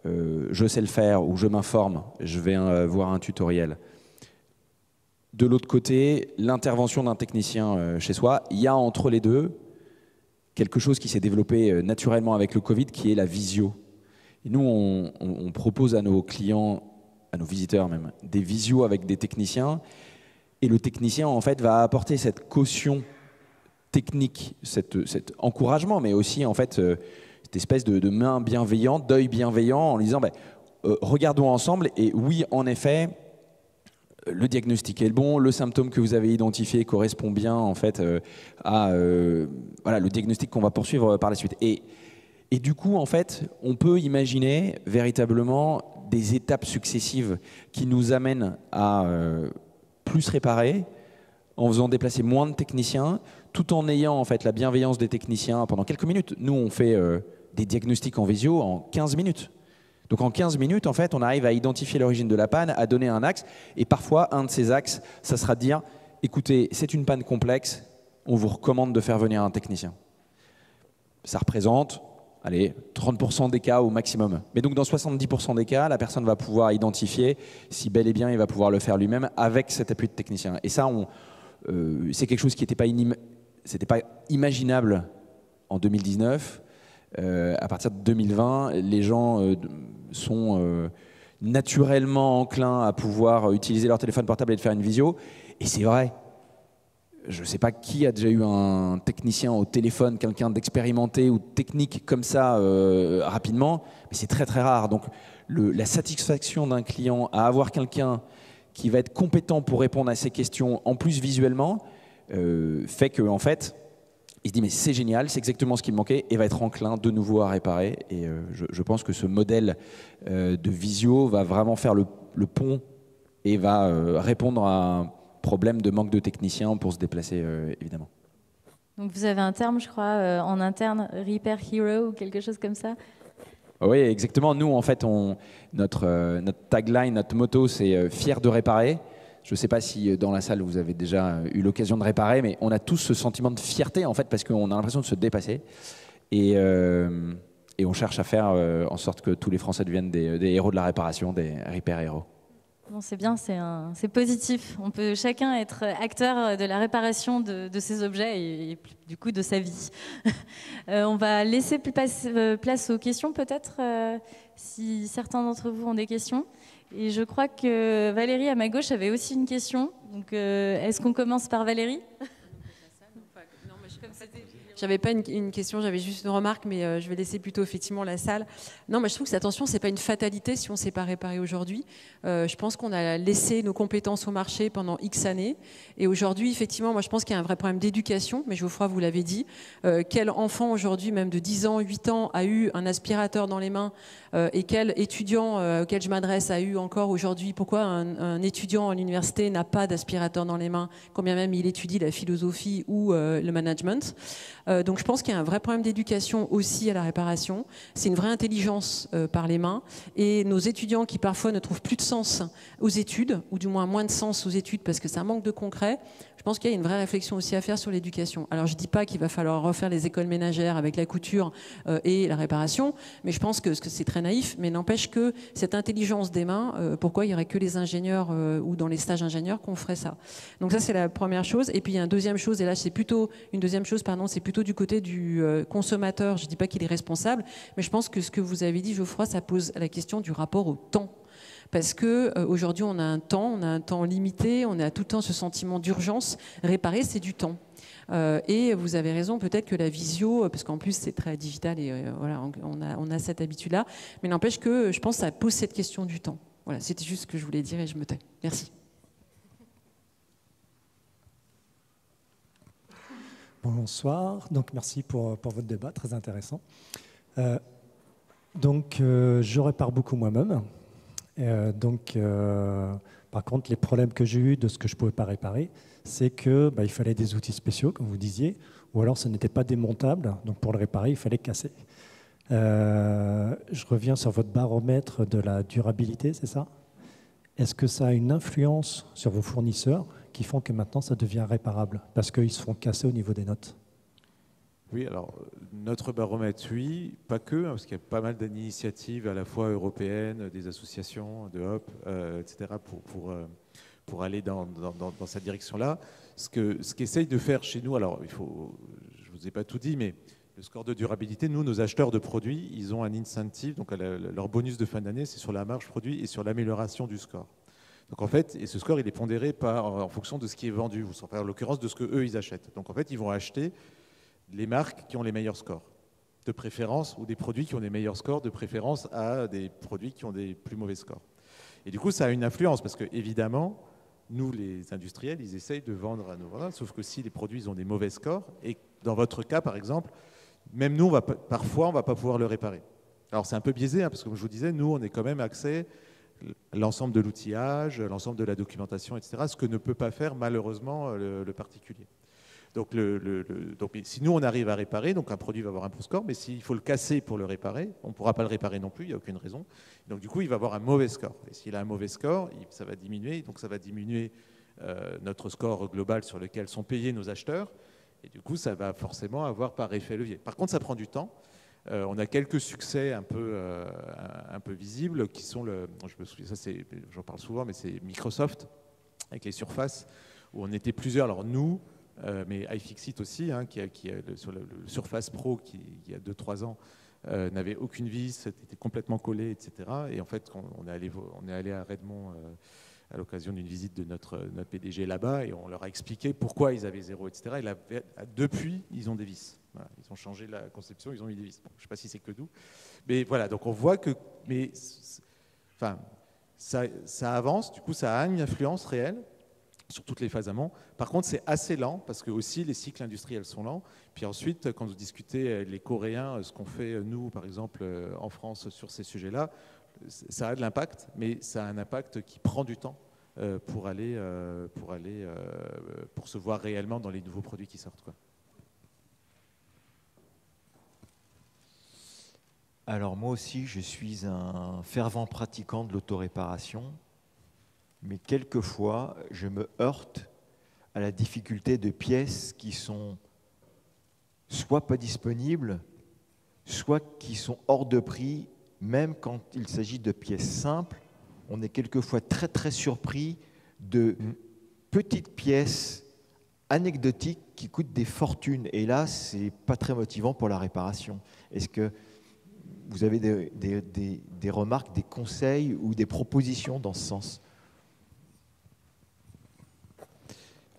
[SPEAKER 6] je sais le faire ou je m'informe, je vais voir un tutoriel. De l'autre côté, l'intervention d'un technicien chez soi, il y a entre les deux quelque chose qui s'est développé naturellement avec le Covid, qui est la visio. Et nous, on propose à nos clients, à nos visiteurs même, des visios avec des techniciens. Et le technicien, en fait, va apporter cette caution technique, cet encouragement, mais aussi, en fait, cette espèce de main bienveillante, d'œil bienveillant, en disant regardons ensemble, et oui, en effet, le diagnostic est le bon, le symptôme que vous avez identifié correspond bien en fait à le diagnostic qu'on va poursuivre par la suite. Et du coup, en fait, on peut imaginer véritablement des étapes successives qui nous amènent à plus réparer, en faisant déplacer moins de techniciens, tout en ayant en fait la bienveillance des techniciens pendant quelques minutes. Nous, on fait des diagnostics en visio en 15 minutes. Donc en 15 minutes, en fait, on arrive à identifier l'origine de la panne, à donner un axe, et parfois, un de ces axes, ça sera de dire, écoutez, c'est une panne complexe, on vous recommande de faire venir un technicien. Ça représente, 30% des cas au maximum. Mais donc dans 70% des cas, la personne va pouvoir identifier si bel et bien il va pouvoir le faire lui-même avec cet appui de technicien. Et ça, c'est quelque chose qui n'était pas imaginable en 2019. À partir de 2020, les gens sont naturellement enclins à pouvoir utiliser leur téléphone portable et de faire une visio. Et c'est vrai. Je ne sais pas qui a déjà eu un technicien au téléphone, quelqu'un d'expérimenté ou de technique comme ça rapidement, mais c'est très très rare. Donc la satisfaction d'un client à avoir quelqu'un qui va être compétent pour répondre à ces questions, en plus visuellement, fait qu'en fait, il se dit mais c'est génial, c'est exactement ce qui me manquait, et va être enclin de nouveau à réparer. Et je pense que ce modèle de visio va vraiment faire le pont et va répondre à un problème de manque de techniciens pour se déplacer, évidemment.
[SPEAKER 1] Donc vous avez un terme, je crois, en interne, Repair Hero ou quelque chose comme ça?
[SPEAKER 6] Oui, exactement. Nous, en fait, notre tagline, notre motto, c'est « fier de réparer ». Je ne sais pas si dans la salle, vous avez déjà eu l'occasion de réparer, mais on a tous ce sentiment de fierté, en fait, parce qu'on a l'impression de se dépasser. Et on cherche à faire en sorte que tous les Français deviennent des héros de la réparation, des repair héros.
[SPEAKER 1] Bon, c'est bien, c'est positif. On peut chacun être acteur de la réparation de ses objets et du coup de sa vie. On va laisser place aux questions peut-être, si certains d'entre vous ont des questions. Et je crois que Valérie, à ma gauche, avait aussi une question. Donc, est-ce qu'on commence par Valérie ?
[SPEAKER 3] J'avais pas une question, j'avais juste une remarque, mais je vais laisser plutôt effectivement la salle. Non, mais je trouve que attention, c'est pas une fatalité si on ne sait pas réparer aujourd'hui. Je pense qu'on a laissé nos compétences au marché pendant X années, et aujourd'hui, effectivement, moi je pense qu'il y a un vrai problème d'éducation. Mais Geoffroy, vous l'avez dit, quel enfant aujourd'hui, même de 10 ans, 8 ans, a eu un aspirateur dans les mains, et quel étudiant auquel je m'adresse a eu encore aujourd'hui? Pourquoi un étudiant à l'université n'a pas d'aspirateur dans les mains, quand bien même il étudie la philosophie ou le management? Donc je pense qu'il y a un vrai problème d'éducation aussi à la réparation. C'est une vraie intelligence par les mains. Et nos étudiants qui parfois ne trouvent plus de sens aux études, ou du moins de sens aux études parce que c'est un manque de concret, je pense qu'il y a une vraie réflexion aussi à faire sur l'éducation. Alors je ne dis pas qu'il va falloir refaire les écoles ménagères avec la couture et la réparation, mais je pense que c'est très naïf, mais n'empêche que cette intelligence des mains, pourquoi il n'y aurait que les ingénieurs ou dans les stages ingénieurs qu'on ferait ça? Donc ça c'est la première chose. Et puis il y a une deuxième chose, et là c'est plutôt du côté du consommateur. Je ne dis pas qu'il est responsable, mais je pense que ce que vous avez dit, Geoffroy, ça pose la question du rapport au temps. Parce qu'aujourd'hui, on a un temps limité, on a tout le temps ce sentiment d'urgence. Réparer, c'est du temps. Et vous avez raison, peut-être que la visio, parce qu'en plus c'est très digital et voilà, on a cette habitude-là, mais n'empêche que je pense que ça pose cette question du temps. Voilà, c'était juste ce que je voulais dire et je me tais. Merci.
[SPEAKER 7] Bonsoir, donc merci pour votre débat, très intéressant. Je répare beaucoup moi-même. Par contre, les problèmes que j'ai eus de ce que je ne pouvais pas réparer, c'est qu'il fallait des outils spéciaux, comme vous disiez, ou alors ce n'était pas démontable, donc pour le réparer, il fallait casser. Je reviens sur votre baromètre de la durabilité, c'est ça? Est-ce que ça a une influence sur vos fournisseurs qui font que maintenant ça devient réparable parce qu'ils se font casser au niveau des notes?
[SPEAKER 5] Oui, alors notre baromètre, oui, pas que, parce qu'il y a pas mal d'initiatives à la fois européennes, des associations, de HOP, etc., pour aller dans cette direction-là. Ce qu'essaye de faire chez nous, alors je ne vous ai pas tout dit, mais le score de durabilité, nous, nos acheteurs de produits, ils ont un incentive, donc leur bonus de fin d'année, c'est sur la marge produit et sur l'amélioration du score. Donc en fait, et ce score, il est pondéré en fonction de ce qui est vendu, ou en l'occurrence de ce qu'eux, ils achètent. Donc en fait, ils vont acheter les marques qui ont les meilleurs scores, de préférence, ou des produits qui ont des meilleurs scores, de préférence à des produits qui ont des plus mauvais scores. Et du coup, ça a une influence, parce que évidemment, nous, les industriels, ils essayent de vendre à nos vendeurs, sauf que si les produits ils ont des mauvais scores, et dans votre cas, par exemple, même nous, parfois, on ne va pas pouvoir le réparer. Alors c'est un peu biaisé, parce que comme je vous disais, nous, on est quand même accès à l'ensemble de l'outillage, l'ensemble de la documentation, etc., ce que ne peut pas faire malheureusement le particulier. Donc, si nous, on arrive à réparer, donc un produit va avoir un bon score, mais s'il faut le casser pour le réparer, on ne pourra pas le réparer non plus, il n'y a aucune raison. Donc du coup, il va avoir un mauvais score. Et s'il a un mauvais score, ça va diminuer, donc ça va diminuer notre score global sur lequel sont payés nos acheteurs. Et du coup, ça va forcément avoir par effet levier. Par contre, ça prend du temps. On a quelques succès un peu visibles qui sont je me souviens, j'en parle souvent, mais c'est Microsoft avec les surfaces où on était plusieurs. Alors nous, mais iFixit aussi, hein, sur le Surface Pro, qui il y a 2-3 ans, n'avait aucune vis, était complètement collé, etc. Et en fait, on est allé à Redmond à l'occasion d'une visite de notre PDG là-bas, et on leur a expliqué pourquoi ils avaient 0, etc. Et depuis, ils ont des vis. Voilà, ils ont changé la conception, ils ont mis des vis. Bon, je ne sais pas si c'est que nous, mais voilà. Donc on voit que, enfin, ça avance. Du coup, ça a une influence réelle sur toutes les phases amont. Par contre, c'est assez lent parce que aussi les cycles industriels sont lents. Puis ensuite, quand vous discutez les Coréens, ce qu'on fait nous, par exemple, en France sur ces sujets-là, ça a de l'impact, mais ça a un impact qui prend du temps pour se voir réellement dans les nouveaux produits qui sortent, quoi.
[SPEAKER 8] Alors moi aussi, je suis un fervent pratiquant de l'autoréparation, mais quelquefois, je me heurte à la difficulté de pièces qui sont soit pas disponibles, soit qui sont hors de prix. Même quand il s'agit de pièces simples, on est quelquefois très très surpris de petites pièces anecdotiques qui coûtent des fortunes. Et là, c'est pas très motivant pour la réparation. Est-ce que vous avez des remarques, des conseils ou des propositions dans ce sens?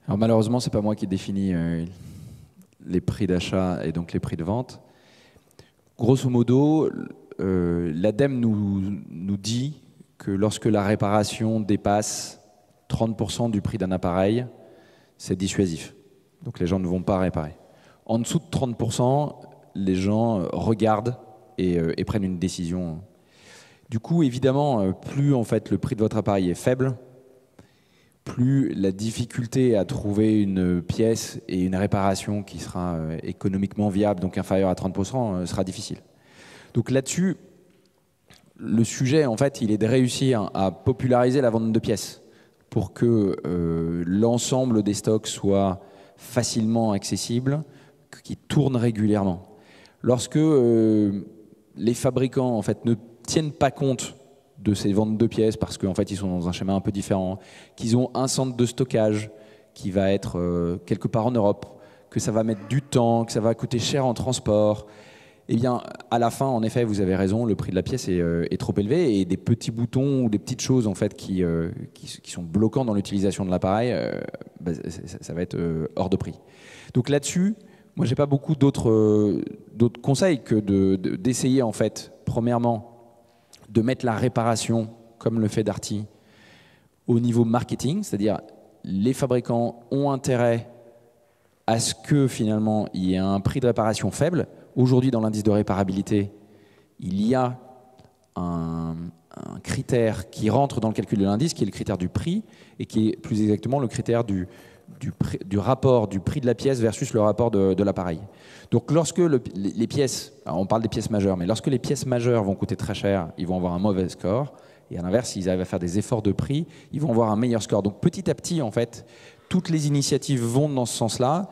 [SPEAKER 6] Alors malheureusement, ce n'est pas moi qui définis les prix d'achat et donc les prix de vente. Grosso modo, l'ADEME nous dit que lorsque la réparation dépasse 30% du prix d'un appareil, c'est dissuasif. Donc les gens ne vont pas réparer. En dessous de 30%, les gens regardent et prennent une décision. Du coup, évidemment, plus en fait, le prix de votre appareil est faible, plus la difficulté à trouver une pièce et une réparation qui sera économiquement viable, donc inférieure à 30%, sera difficile. Donc là-dessus, le sujet, en fait, il est de réussir à populariser la vente de pièces pour que l'ensemble des stocks soit facilement accessible, qu'ils tournent régulièrement. Lorsque les fabricants, en fait, ne tiennent pas compte de ces ventes de pièces parce qu'en fait, ils sont dans un schéma un peu différent, qu'ils ont un centre de stockage qui va être quelque part en Europe, que ça va mettre du temps, que ça va coûter cher en transport, eh bien, à la fin, en effet, vous avez raison, le prix de la pièce est trop élevé et des petits boutons ou des petites choses en fait, qui sont bloquants dans l'utilisation de l'appareil, ça va être hors de prix. Donc là-dessus, moi, j'ai pas beaucoup d'autres conseils que d'essayer, en fait, premièrement, de mettre la réparation, comme le fait Darty, au niveau marketing, c'est-à-dire les fabricants ont intérêt à ce que finalement il y ait un prix de réparation faible. Aujourd'hui, dans l'indice de réparabilité, il y a un critère qui rentre dans le calcul de l'indice, qui est le critère du prix, et qui est plus exactement le critère du rapport du prix de la pièce versus le rapport de l'appareil. Donc lorsque les pièces, on parle des pièces majeures, mais lorsque les pièces majeures vont coûter très cher, ils vont avoir un mauvais score, et à l'inverse, s'ils arrivent à faire des efforts de prix, ils vont avoir un meilleur score. Donc petit à petit, en fait, toutes les initiatives vont dans ce sens-là.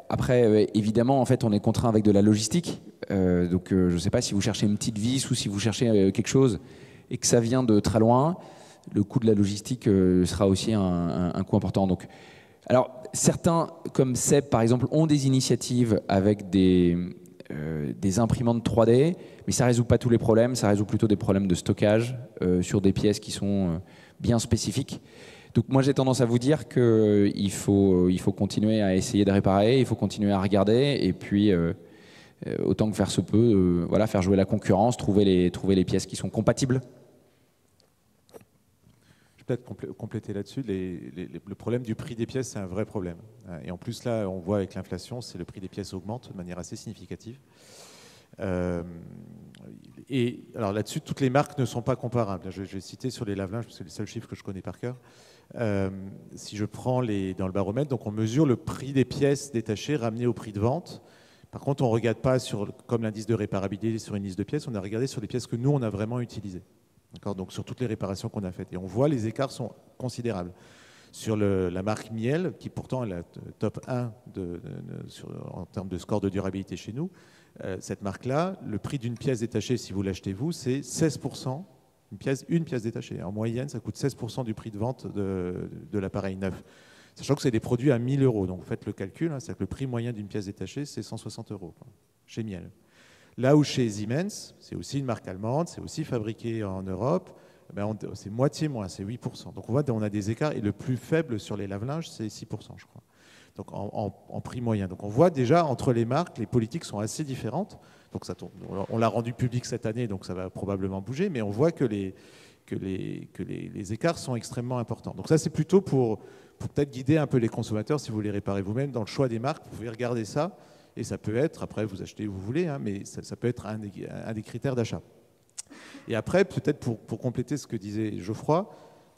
[SPEAKER 6] Après, évidemment, en fait, on est contraint avec de la logistique. Donc je ne sais pas si vous cherchez une petite vis ou si vous cherchez quelque chose et que ça vient de très loin, le coût de la logistique sera aussi un coût important. Donc, alors, certains, comme Seb par exemple, ont des initiatives avec des imprimantes 3D, mais ça ne résout pas tous les problèmes, ça résout plutôt des problèmes de stockage sur des pièces qui sont bien spécifiques. Donc moi j'ai tendance à vous dire qu'il faut continuer à essayer de réparer, il faut continuer à regarder, et puis autant que faire se peut, voilà, faire jouer la concurrence, trouver les pièces qui sont compatibles.
[SPEAKER 5] Peut-être compléter là-dessus, le problème du prix des pièces, c'est un vrai problème. Et en plus, là, on voit avec l'inflation, le prix des pièces augmente de manière assez significative. Et alors là-dessus, toutes les marques ne sont pas comparables. Je vais citer sur les lave-linges, parce que c'est les seuls chiffres que je connais par cœur. Si je prends dans le baromètre, donc on mesure le prix des pièces détachées ramené au prix de vente. Par contre, on ne regarde pas comme l'indice de réparabilité sur une liste de pièces, on a regardé sur les pièces que nous, on a vraiment utilisées. Donc sur toutes les réparations qu'on a faites. Et on voit les écarts sont considérables. Sur la marque Miel, qui pourtant est la top 1 en termes de score de durabilité chez nous, cette marque-là, le prix d'une pièce détachée, si vous l'achetez vous, c'est 16%, une pièce détachée. En moyenne, ça coûte 16% du prix de vente de l'appareil neuf. Sachant que c'est des produits à 1 000 €. Donc vous faites le calcul, c'est-à-dire que le prix moyen d'une pièce détachée, c'est 160 € chez Miele. Là où chez Siemens, c'est aussi une marque allemande, c'est aussi fabriqué en Europe, c'est moitié moins, c'est 8%. Donc on voit qu'on a des écarts, et le plus faible sur les lave-linges, c'est 6%, je crois. Donc en prix moyen. Donc on voit déjà entre les marques, les politiques sont assez différentes. Donc on l'a rendu public cette année, donc ça va probablement bouger, mais on voit que les écarts sont extrêmement importants. Donc ça, c'est plutôt pour peut-être guider un peu les consommateurs, si vous les réparez vous-même, dans le choix des marques. Vous pouvez regarder ça, et ça peut être, après vous achetez où vous voulez, mais ça peut être un des critères d'achat. Et après, peut-être pour compléter ce que disait Geoffroy,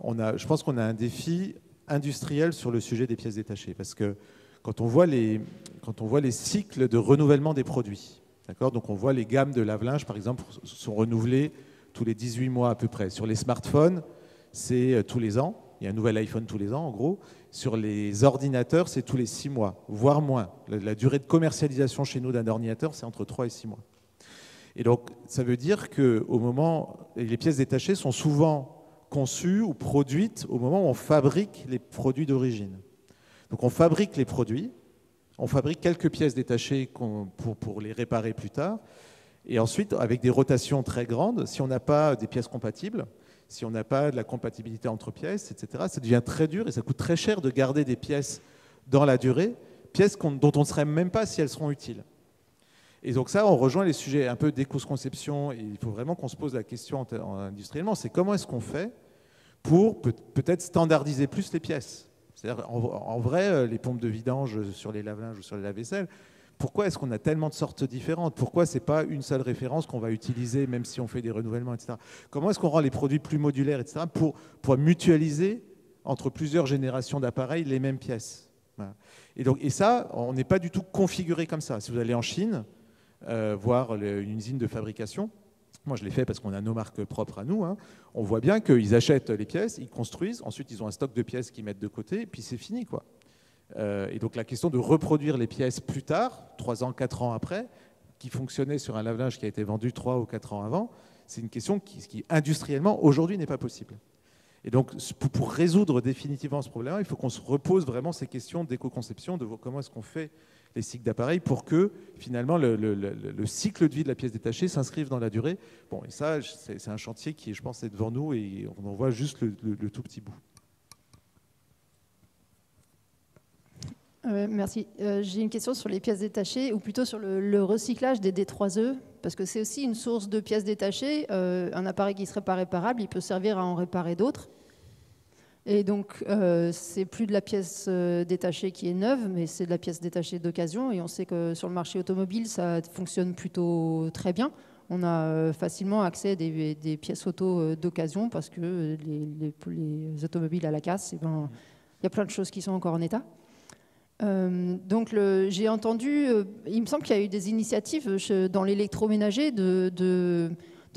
[SPEAKER 5] je pense qu'on a un défi industriel sur le sujet des pièces détachées, parce que quand on voit les cycles de renouvellement des produits, d'accord, donc on voit les gammes de lave-linge, par exemple, sont renouvelées tous les 18 mois à peu près. Sur les smartphones, c'est tous les ans. Il y a un nouvel iPhone tous les ans, en gros. Sur les ordinateurs, c'est tous les 6 mois, voire moins. La durée de commercialisation chez nous d'un ordinateur, c'est entre 3 et 6 mois. Et donc, ça veut dire que les pièces détachées sont souvent conçues ou produites au moment où on fabrique les produits d'origine. Donc, on fabrique les produits, on fabrique quelques pièces détachées pour les réparer plus tard. Et ensuite, avec des rotations très grandes, si on n'a pas des pièces compatibles, si on n'a pas de la compatibilité entre pièces, etc., ça devient très dur et ça coûte très cher de garder des pièces dans la durée, pièces dont on ne saurait même pas si elles seront utiles. Et donc ça, on rejoint les sujets un peu d'éco-conception, et il faut vraiment qu'on se pose la question industriellement, c'est comment est-ce qu'on fait pour peut-être standardiser plus les pièces. C'est-à-dire, en vrai, les pompes de vidange sur les lave-linges ou sur les lave-vaisselle, pourquoi est-ce qu'on a tellement de sortes différentes? Pourquoi ce n'est pas une seule référence qu'on va utiliser, même si on fait des renouvellements, etc. Comment est-ce qu'on rend les produits plus modulaires, etc., pour mutualiser entre plusieurs générations d'appareils les mêmes pièces? Voilà. Et ça, on n'est pas du tout configuré comme ça. Si vous allez en Chine, voir une usine de fabrication, moi je l'ai fait parce qu'on a nos marques propres à nous, on voit bien qu'ils achètent les pièces, ils construisent, ensuite ils ont un stock de pièces qu'ils mettent de côté, et puis c'est fini, quoi. Et donc la question de reproduire les pièces plus tard, 3 ans, 4 ans après, qui fonctionnait sur un lave-linge qui a été vendu 3 ou 4 ans avant, c'est une question qui industriellement, aujourd'hui, n'est pas possible. Et donc pour résoudre définitivement ce problème, il faut qu'on se repose vraiment ces questions d'éco-conception, de comment est-ce qu'on fait les cycles d'appareils pour que finalement le cycle de vie de la pièce détachée s'inscrive dans la durée. Bon, et ça, c'est un chantier qui, je pense, est devant nous et on en voit juste le tout petit bout.
[SPEAKER 9] Merci. J'ai une question sur les pièces détachées, ou plutôt sur le recyclage des D3E, parce que c'est aussi une source de pièces détachées. Un appareil qui ne serait pas réparable, il peut servir à en réparer d'autres. Et donc, c'est plus de la pièce détachée qui est neuve, mais c'est de la pièce détachée d'occasion. Et on sait que sur le marché automobile, ça fonctionne plutôt très bien. On a facilement accès à des pièces auto d'occasion, parce que les automobiles à la casse, il y a plein de choses qui sont encore en état. Donc j'ai entendu, il me semble qu'il y a eu des initiatives dans l'électroménager de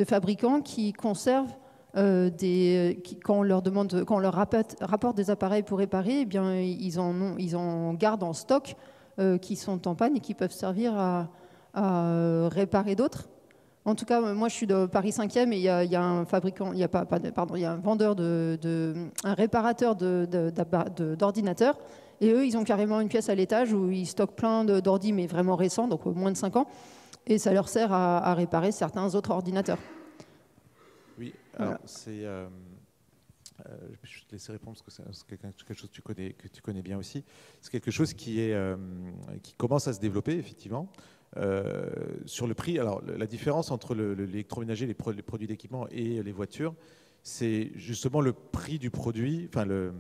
[SPEAKER 9] fabricants qui conservent quand on leur demande, quand on leur rapporte des appareils pour réparer, eh bien ils en gardent en stock qui sont en panne et qui peuvent servir à réparer d'autres. En tout cas, moi je suis de Paris 5e et il y a un fabricant, il y a un vendeur un réparateur d'ordinateurs. Et eux, ils ont carrément une pièce à l'étage où ils stockent plein d'ordi, mais vraiment récents, donc moins de 5 ans. Et ça leur sert à réparer certains autres ordinateurs.
[SPEAKER 5] Oui, alors c'est... je vais te laisser répondre parce que c'est quelque chose que tu connais bien aussi. C'est quelque chose qui commence à se développer, effectivement. Sur le prix, alors la différence entre l'électroménager, les produits d'équipement et les voitures, c'est justement le prix du produit, enfin le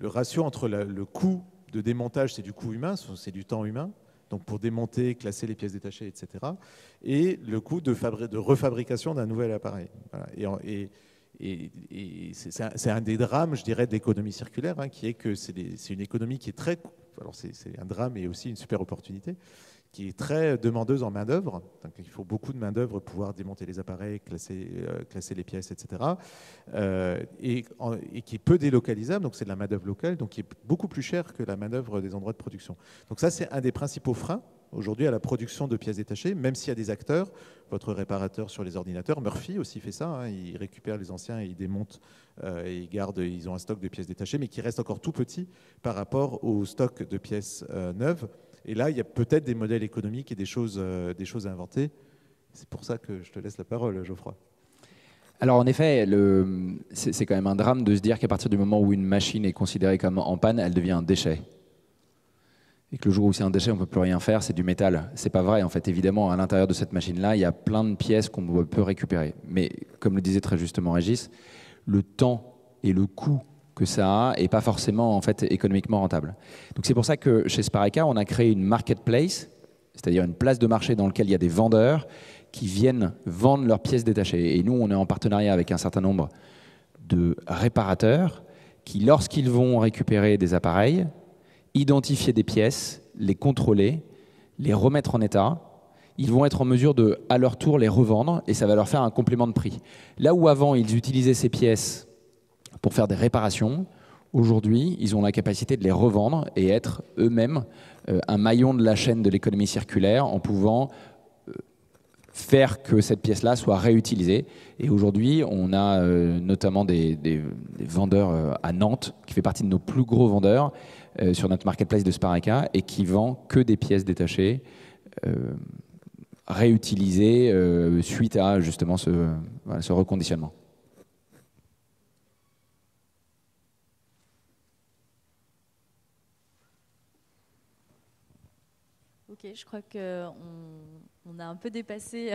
[SPEAKER 5] ratio entre le coût de démontage, c'est du coût humain, c'est du temps humain, donc pour démonter, classer les pièces détachées, etc., et le coût de refabrication d'un nouvel appareil. Voilà. Et c'est un des drames, je dirais, de l'économie circulaire, qui est que c'est une économie qui est très... Alors c'est un drame et aussi une super opportunité, qui est très demandeuse en main-d'œuvre. Donc il faut beaucoup de main-d'œuvre pour pouvoir démonter les appareils, classer les pièces, etc. Et qui est peu délocalisable, donc c'est de la main-d'œuvre locale, donc qui est beaucoup plus chère que la main-d'œuvre des endroits de production. Donc ça, c'est un des principaux freins aujourd'hui à la production de pièces détachées, même s'il y a des acteurs. Votre réparateur sur les ordinateurs, Murphy aussi fait ça, hein, il récupère les anciens et il démonte et il garde, ils ont un stock de pièces détachées, mais qui reste encore tout petit par rapport au stock de pièces neuves. Et là, il y a peut-être des modèles économiques et des choses à inventer. C'est pour ça que je te laisse la parole, Geoffroy.
[SPEAKER 6] Alors en effet, c'est quand même un drame de se dire qu'à partir du moment où une machine est considérée comme en panne, elle devient un déchet. Et que le jour où c'est un déchet, on ne peut plus rien faire, c'est du métal. C'est pas vrai, en fait. Évidemment, à l'intérieur de cette machine-là, il y a plein de pièces qu'on peut récupérer. Mais comme le disait très justement Régis, le temps et le coût que ça a n'est pas forcément en fait, économiquement rentable. Donc c'est pour ça que chez Spareka, on a créé une marketplace, c'est-à-dire une place de marché dans laquelle il y a des vendeurs qui viennent vendre leurs pièces détachées. Et nous, on est en partenariat avec un certain nombre de réparateurs qui, lorsqu'ils vont récupérer des appareils, identifier des pièces, les contrôler, les remettre en état, ils vont être en mesure de, à leur tour, les revendre et ça va leur faire un complément de prix. Là où avant, ils utilisaient ces pièces pour faire des réparations, aujourd'hui, ils ont la capacité de les revendre et être eux-mêmes un maillon de la chaîne de l'économie circulaire en pouvant faire que cette pièce-là soit réutilisée. Et aujourd'hui, on a notamment des vendeurs à Nantes, qui fait partie de nos plus gros vendeurs, sur notre marketplace de Spareka et qui vend que des pièces détachées réutilisées suite à justement ce reconditionnement.
[SPEAKER 1] Ok, je crois qu'on a un peu dépassé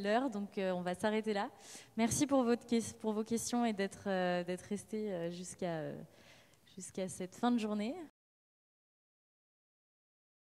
[SPEAKER 1] l'heure, donc on va s'arrêter là. Merci pour vos questions et d'être restés jusqu'à cette fin de journée.